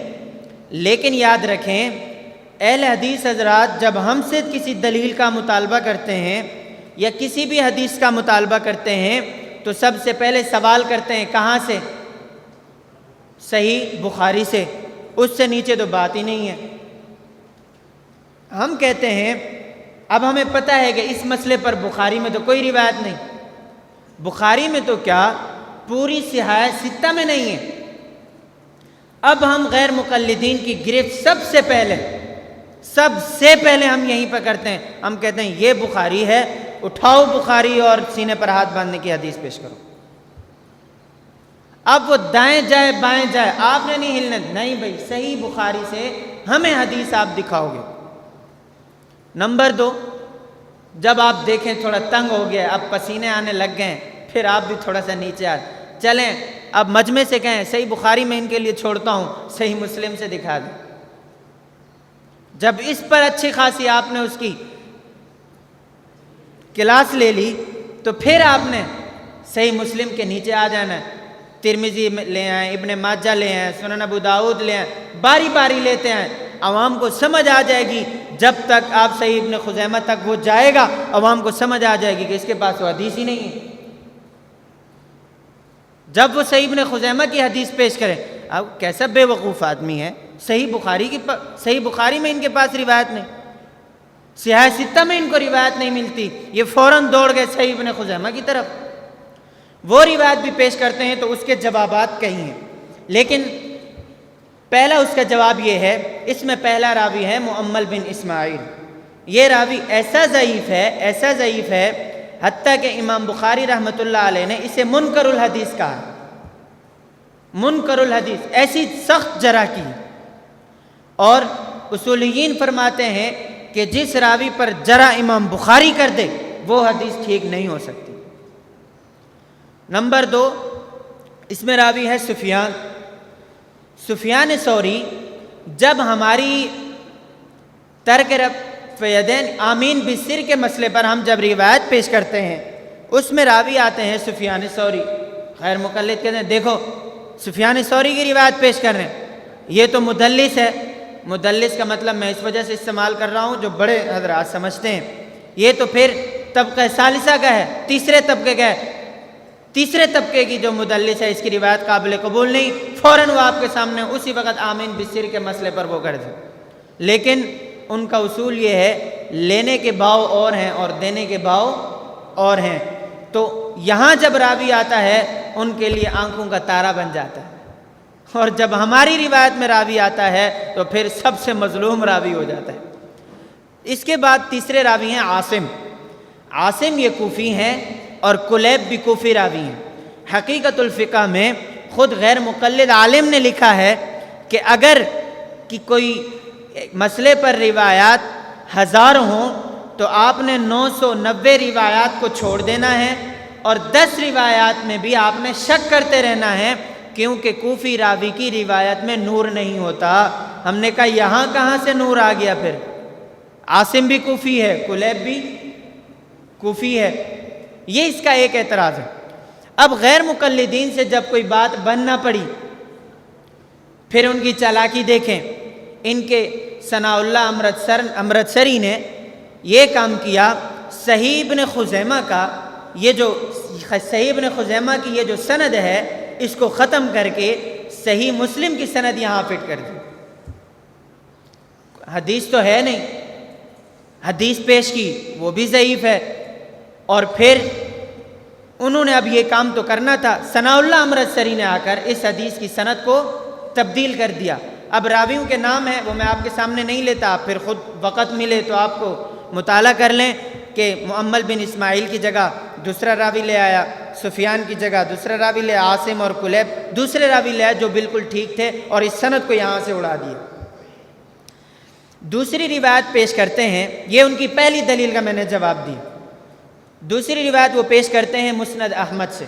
Speaker 2: لیکن یاد رکھیں اہل حدیث حضرات جب ہم سے کسی دلیل کا مطالبہ کرتے ہیں یا کسی بھی حدیث کا مطالبہ کرتے ہیں تو سب سے پہلے سوال کرتے ہیں کہاں سے؟ صحیح بخاری سے، اس سے نیچے تو بات ہی نہیں ہے۔ ہم کہتے ہیں اب ہمیں پتہ ہے کہ اس مسئلے پر بخاری میں تو کوئی روایت نہیں، بخاری میں تو کیا پوری صحاح ستہ میں نہیں ہے۔ اب ہم غیر مقلدین کی گرفت سب سے پہلے ہم یہیں پہ کرتے ہیں، ہم کہتے ہیں یہ بخاری ہے، اٹھاؤ بخاری اور سینے پر ہاتھ باندھنے کی حدیث پیش کرو۔ اب وہ دائیں جائے بائیں جائے، آپ نے نہیں ہلنا، نہیں بھائی صحیح بخاری سے ہمیں حدیث آپ دکھاؤ گے۔ نمبر 2، جب آپ دیکھیں تھوڑا تنگ ہو گیا، اب پسینے آنے لگ گئے، پھر آپ بھی تھوڑا سا نیچے آ چلیں، اب مجمع سے کہیں صحیح بخاری میں ان کے لیے چھوڑتا ہوں، صحیح مسلم سے دکھا دیں۔ جب اس پر اچھی خاصی آپ نے اس کی کلاس لے لی تو پھر آپ نے صحیح مسلم کے نیچے آ جانا ہے۔ ترمذی لے آئیں، ابن ماجہ لے آئیں، سنن ابو داؤد لے آئیں، باری باری لیتے ہیں، عوام کو سمجھ آ جائے گی۔ جب تک آپ صحیح ابن خزیمہ تک وہ جائے گا، عوام کو سمجھ آ جائے گی کہ اس کے پاس وہ حدیث ہی نہیں ہے۔ جب وہ صحیح ابن خزیمہ کی حدیث پیش کریں، اب کیسا بے وقوف آدمی ہے، صحیح بخاری میں ان کے پاس روایت نہیں، صحاح ستہ میں ان کو روایت نہیں ملتی، یہ فوراً دوڑ گئے صحیح ابن خزیمہ کی طرف۔ وہ روایت بھی پیش کرتے ہیں تو اس کے جوابات کئی ہیں، لیکن پہلا اس کا جواب یہ ہے، اس میں پہلا راوی ہے مؤمل بن اسماعیل۔ یہ راوی ایسا ضعیف ہے حتیٰ کہ امام بخاری رحمۃ اللہ علیہ نے اسے منکر الحدیث کہا۔ منکر الحدیث، ایسی سخت جرح کی، اور اصولیین فرماتے ہیں کہ جس راوی پر جرح امام بخاری کر دے وہ حدیث ٹھیک نہیں ہو سکتی۔ نمبر 2، اس میں راوی ہے سفیان ثوری۔ جب ہماری ترک رفع یدین آمین بالسر کے مسئلے پر ہم جب روایت پیش کرتے ہیں، اس میں راوی آتے ہیں سفیان ثوری، غیر مقلد کہتے ہیں دیکھو سفیان ثوری کی روایت پیش کر رہے ہیں، یہ تو مدلس ہے۔ مدلس کا مطلب میں اس وجہ سے استعمال کر رہا ہوں جو بڑے حضرات سمجھتے ہیں، یہ تو پھر طبقہ ثالثہ کا ہے، تیسرے طبقے کا ہے، تیسرے طبقے کی جو مدلس ہے اس کی روایت قابل قبول نہیں، فوراً وہ آپ کے سامنے اسی وقت آمین بالسر کے مسئلے پر وہ کر دے۔ لیکن ان کا اصول یہ ہے لینے کے بھاؤ اور ہیں اور دینے کے بھاؤ اور ہیں، تو یہاں جب راوی آتا ہے ان کے لیے آنکھوں کا تارا بن جاتا ہے، اور جب ہماری روایت میں راوی آتا ہے تو پھر سب سے مظلوم راوی ہو جاتا ہے۔ اس کے بعد تیسرے راوی ہیں عاصم، یہ کوفی ہیں اور کلیب بھی کوفی راوی ہیں۔ حقیقت الفقہ میں خود غیر مقلد عالم نے لکھا ہے کہ اگر کہ کوئی مسئلے پر روایات 1000 ہوں تو آپ نے 990 روایات کو چھوڑ دینا ہے، اور 10 روایات میں بھی آپ نے شک کرتے رہنا ہے، کیونکہ کوفی راوی کی روایت میں نور نہیں ہوتا۔ ہم نے کہا یہاں کہاں سے نور آ گیا؟ پھر عاصم بھی کوفی ہے، کلیب بھی کوفی ہے، یہ اس کا ایک اعتراض ہے۔ اب غیر مقلدین سے جب کوئی بات بن نہ پڑی، پھر ان کی چالاکی دیکھیں۔ ان کے ثناء اللہ امرتسری نے یہ کام کیا، صحیح ابن خزیمہ کی یہ جو سند ہے اس کو ختم کر کے صحیح مسلم کی سند یہاں فٹ کر دی۔ حدیث تو ہے نہیں، حدیث پیش کی وہ بھی ضعیف ہے، اور پھر انہوں نے اب یہ کام تو کرنا تھا، ثناء اللہ امرتسری نے آ کر اس حدیث کی سند کو تبدیل کر دیا۔ اب راویوں کے نام ہیں وہ میں آپ کے سامنے نہیں لیتا، آپ پھر خود وقت ملے تو آپ کو مطالعہ کر لیں کہ مؤمل بن اسماعیل کی جگہ دوسرا راوی لے آیا، سفیان کی جگہ دوسرا راوی لے، عاصم اور کلیب دوسرے راوی لے آیا جو بالکل ٹھیک تھے، اور اس سند کو یہاں سے اڑا دیا۔ دوسری روایت پیش کرتے ہیں، یہ ان کی پہلی دلیل کا میں نے جواب دیا۔ دوسری روایت وہ پیش کرتے ہیں مسند احمد سے۔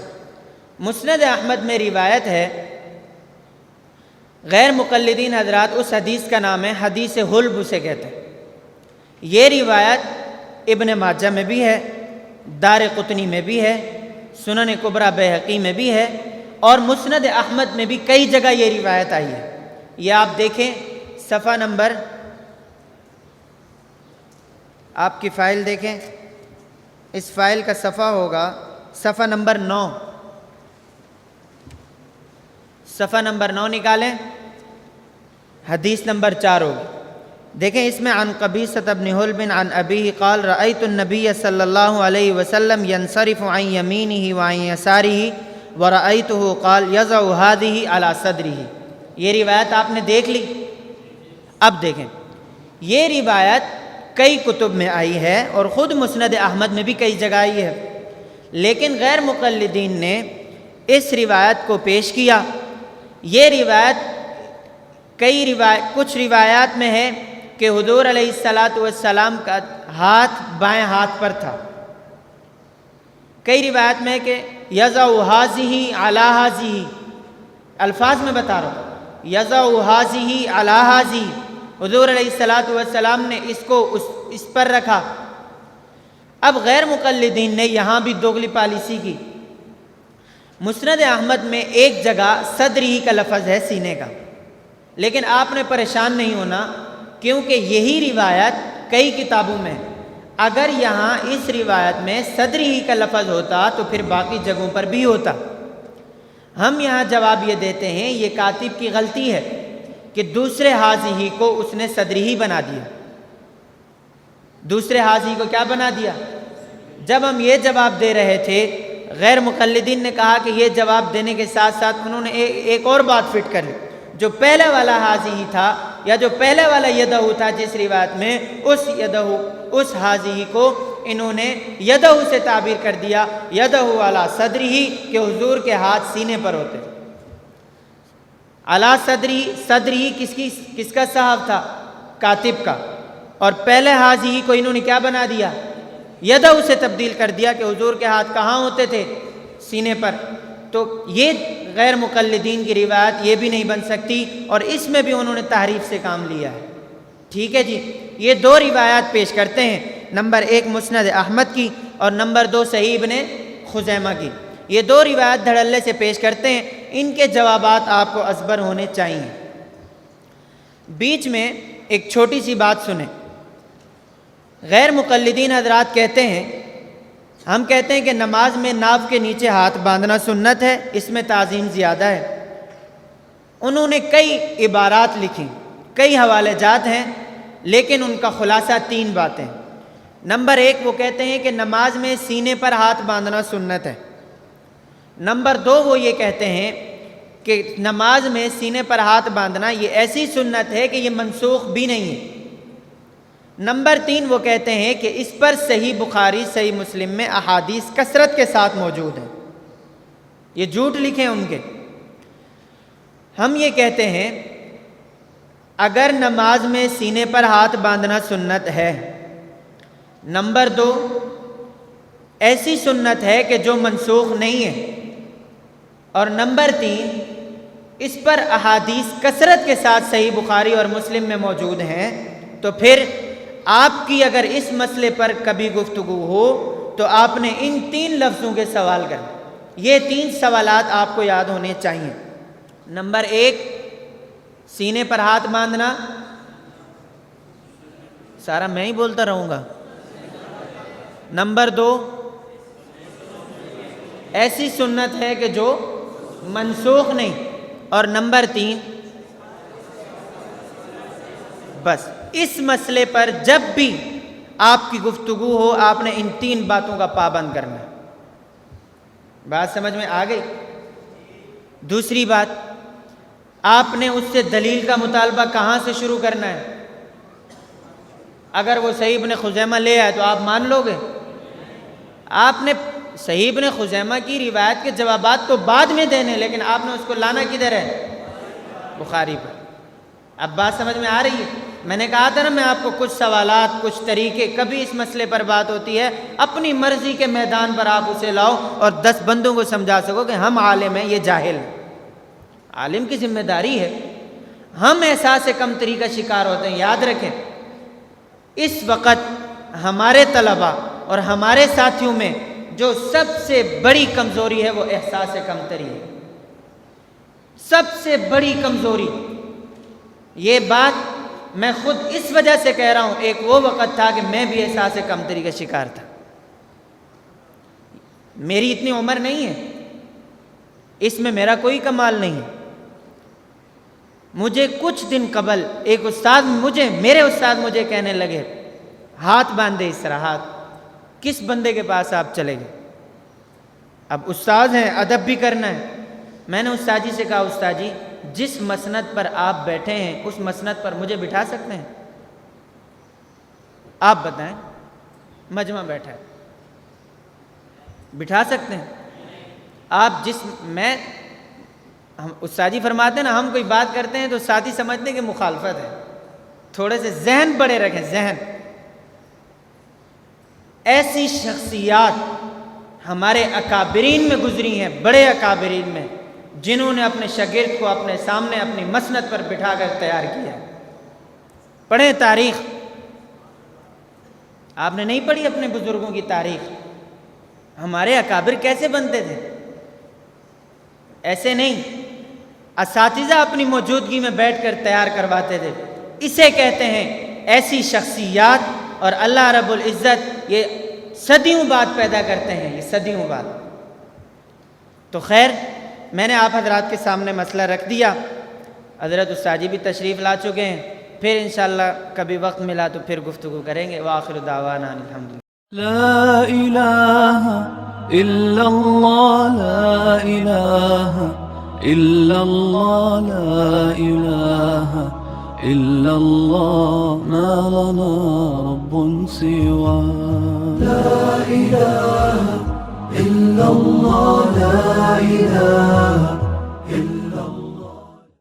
Speaker 2: مسند احمد میں روایت ہے، غیر مقلدین حضرات اس حدیث کا نام ہے حدیث حلب اسے کہتے ہیں۔ یہ روایت ابن ماجہ میں بھی ہے، دار قطنی میں بھی ہے، سنن کبریٰ بیہقی میں بھی ہے، اور مسند احمد میں بھی کئی جگہ یہ روایت آئی ہے۔ یہ آپ دیکھیں صفحہ نمبر، آپ کی فائل دیکھیں، اس فائل کا صفحہ ہوگا صفحہ نمبر 9، صفحہ نمبر 9 نکالیں، حدیث نمبر 4 ہوگی۔ دیکھیں اس میں عن قبیصۃ بن حلب عن ابیہ قال رأیت النبی صلی اللہ علیہ وسلم ینصرف عن یمینہ وعن یسارہ ورأیتہ قال یضع ہذہ علی صدرہ۔ یہ روایت آپ نے دیکھ لی۔ اب دیکھیں یہ روایت کئی کتب میں آئی ہے اور خود مسند احمد میں بھی کئی جگہ آئی ہے، لیکن غیر مقلدین نے اس روایت کو پیش کیا۔ یہ روایت کچھ روایات میں ہے کہ حضور علیہ السلام کا ہاتھ بائیں ہاتھ پر تھا، کئی روایت میں ہے کہ یضع ہذہ علی ہذہ، الفاظ میں بتا رہا ہوں، یضع ہذہ علی ہذہ، حضور علیہ السلام نے اس کو اس پر رکھا۔ اب غیر مقلدین نے یہاں بھی دوغلی پالیسی کی۔ مسند احمد میں ایک جگہ صدری کا لفظ ہے سینے کا، لیکن آپ نے پریشان نہیں ہونا کیونکہ یہی روایت کئی کتابوں میں ہے۔ اگر یہاں اس روایت میں صدری کا لفظ ہوتا تو پھر باقی جگہوں پر بھی ہوتا۔ ہم یہاں جواب یہ دیتے ہیں یہ کاتب کی غلطی ہے کہ دوسرے حاضی کو اس نے صدری بنا دیا۔ دوسرے حاضی کو کیا بنا دیا؟ جب ہم یہ جواب دے رہے تھے، غیر مقلدین نے کہا کہ یہ جواب دینے کے ساتھ ساتھ انہوں نے ایک اور بات فٹ کر لی۔ جو پہلے والا حاضی تھا یا جو پہلے والا یدہ تھا جس روایت میں، اس حاضی کو انہوں نے یدہ سے تعبیر کر دیا، یدہ علی صدری، کہ حضور کے ہاتھ سینے پر ہوتے تھے۔ علی صدری کس کا صحاب تھا؟ کاتب کا۔ اور پہلے حاضی کو انہوں نے کیا بنا دیا؟ یدہ سے تبدیل کر دیا کہ حضور کے ہاتھ کہاں ہوتے تھے؟ سینے پر۔ تو یہ غیر مقلدین کی روایت یہ بھی نہیں بن سکتی، اور اس میں بھی انہوں نے تحریف سے کام لیا ہے۔ ٹھیک ہے جی، یہ دو روایات پیش کرتے ہیں، نمبر 1 مسند احمد کی اور نمبر 2 صحیح ابن خزیمہ کی۔ یہ دو روایت دھڑلے سے پیش کرتے ہیں، ان کے جوابات آپ کو ازبر ہونے چاہیے۔ بیچ میں ایک چھوٹی سی بات سنیں۔ غیر مقلدین حضرات کہتے ہیں، ہم کہتے ہیں کہ نماز میں ناف کے نیچے ہاتھ باندھنا سنت ہے، اس میں تعظیم زیادہ ہے۔ انہوں نے کئی عبارات لکھی، کئی حوالے جات ہیں، لیکن ان کا خلاصہ 3 باتیں۔ نمبر 1 وہ کہتے ہیں کہ نماز میں سینے پر ہاتھ باندھنا سنت ہے۔ نمبر 2 وہ یہ کہتے ہیں کہ نماز میں سینے پر ہاتھ باندھنا یہ ایسی سنت ہے کہ یہ منسوخ بھی نہیں ہے۔ نمبر 3 وہ کہتے ہیں کہ اس پر صحیح بخاری صحیح مسلم میں احادیث کثرت کے ساتھ موجود ہیں، یہ جھوٹ لکھے ان کے۔ ہم یہ کہتے ہیں اگر نماز میں سینے پر ہاتھ باندھنا سنت ہے، نمبر 2 ایسی سنت ہے کہ جو منسوخ نہیں ہے، اور نمبر 3 اس پر احادیث کثرت کے ساتھ صحیح بخاری اور مسلم میں موجود ہیں، تو پھر آپ کی اگر اس مسئلے پر کبھی گفتگو ہو تو آپ نے ان 3 لفظوں کے سوال کریں۔ یہ 3 سوالات آپ کو یاد ہونے چاہیے۔ نمبر 1 سینے پر ہاتھ باندھنا، سارا میں ہی بولتا رہوں گا۔ نمبر 2 ایسی سنت ہے کہ جو منسوخ نہیں، اور نمبر 3 بس اس مسئلے پر جب بھی آپ کی گفتگو ہو آپ نے ان 3 باتوں کا پابند کرنا ہے۔ بات سمجھ میں آ گئی؟ دوسری بات، آپ نے اس سے دلیل کا مطالبہ کہاں سے شروع کرنا ہے؟ اگر وہ صحیح ابن خزیمہ لے آئے تو آپ مان لو گے؟ آپ نے صحیح ابن خزیمہ کی روایت کے جوابات تو بعد میں دینے، لیکن آپ نے اس کو لانا کدھر ہے؟ بخاری پر۔ اب بات سمجھ میں آ رہی ہے؟ میں نے کہا تھا نا میں آپ کو کچھ سوالات کچھ طریقے، کبھی اس مسئلے پر بات ہوتی ہے اپنی مرضی کے میدان پر آپ اسے لاؤ اور 10 بندوں کو سمجھا سکو کہ ہم عالم ہیں، یہ جاہل ہیں۔ عالم کی ذمہ داری ہے، ہم احساس کمتری کا شکار ہوتے ہیں۔ یاد رکھیں اس وقت ہمارے طلباء اور ہمارے ساتھیوں میں جو سب سے بڑی کمزوری ہے وہ احساس کمتری ہے، سب سے بڑی کمزوری۔ یہ بات میں خود اس وجہ سے کہہ رہا ہوں، ایک وہ وقت تھا کہ میں بھی احساس کمتری کا شکار تھا۔ میری اتنی عمر نہیں ہے، اس میں میرا کوئی کمال نہیں ہے۔ مجھے کچھ دن قبل ایک استاد میرے استاد مجھے کہنے لگے، ہاتھ باندھے اس طرح، ہاتھ، کس بندے کے پاس آپ چلے گئے؟ اب استاد ہیں، ادب بھی کرنا ہے۔ میں نے استاد جی سے کہا، استاد جی جس مسند پر آپ بیٹھے ہیں اس مسند پر مجھے بٹھا سکتے ہیں؟ آپ بتائیں، مجمع بیٹھا ہے، بٹھا سکتے ہیں آپ؟ ہم استاد جی فرماتے ہیں نا، ہم کوئی بات کرتے ہیں تو ساتھی سمجھتے ہیں کہ مخالفت ہے، تھوڑے سے ذہن بڑے رکھیں، ذہن۔ ایسی شخصیات ہمارے اکابرین میں گزری ہیں، بڑے اکابرین میں، جنہوں نے اپنے شاگرد کو اپنے سامنے اپنی مسند پر بٹھا کر تیار کیا۔ پڑھیں تاریخ، آپ نے نہیں پڑھی اپنے بزرگوں کی تاریخ؟ ہمارے اکابر کیسے بنتے تھے؟ ایسے نہیں، اساتذہ اپنی موجودگی میں بیٹھ کر تیار کرواتے تھے۔ اسے کہتے ہیں ایسی شخصیات، اور اللہ رب العزت یہ صدیوں بعد پیدا کرتے ہیں، یہ صدیوں بعد۔ تو خیر، میں نے آپ حضرات کے سامنے مسئلہ رکھ دیا، حضرت استاد جی بھی تشریف لا چکے ہیں، پھر انشاءاللہ کبھی وقت ملا تو پھر گفتگو کریں گے۔ وآخر دعوانا الحمدللہ۔
Speaker 3: لا إله إلا الله، لا إله إلا الله، لا إله إلا الله، ما لنا رب سواه. لا إله إلا الله، لا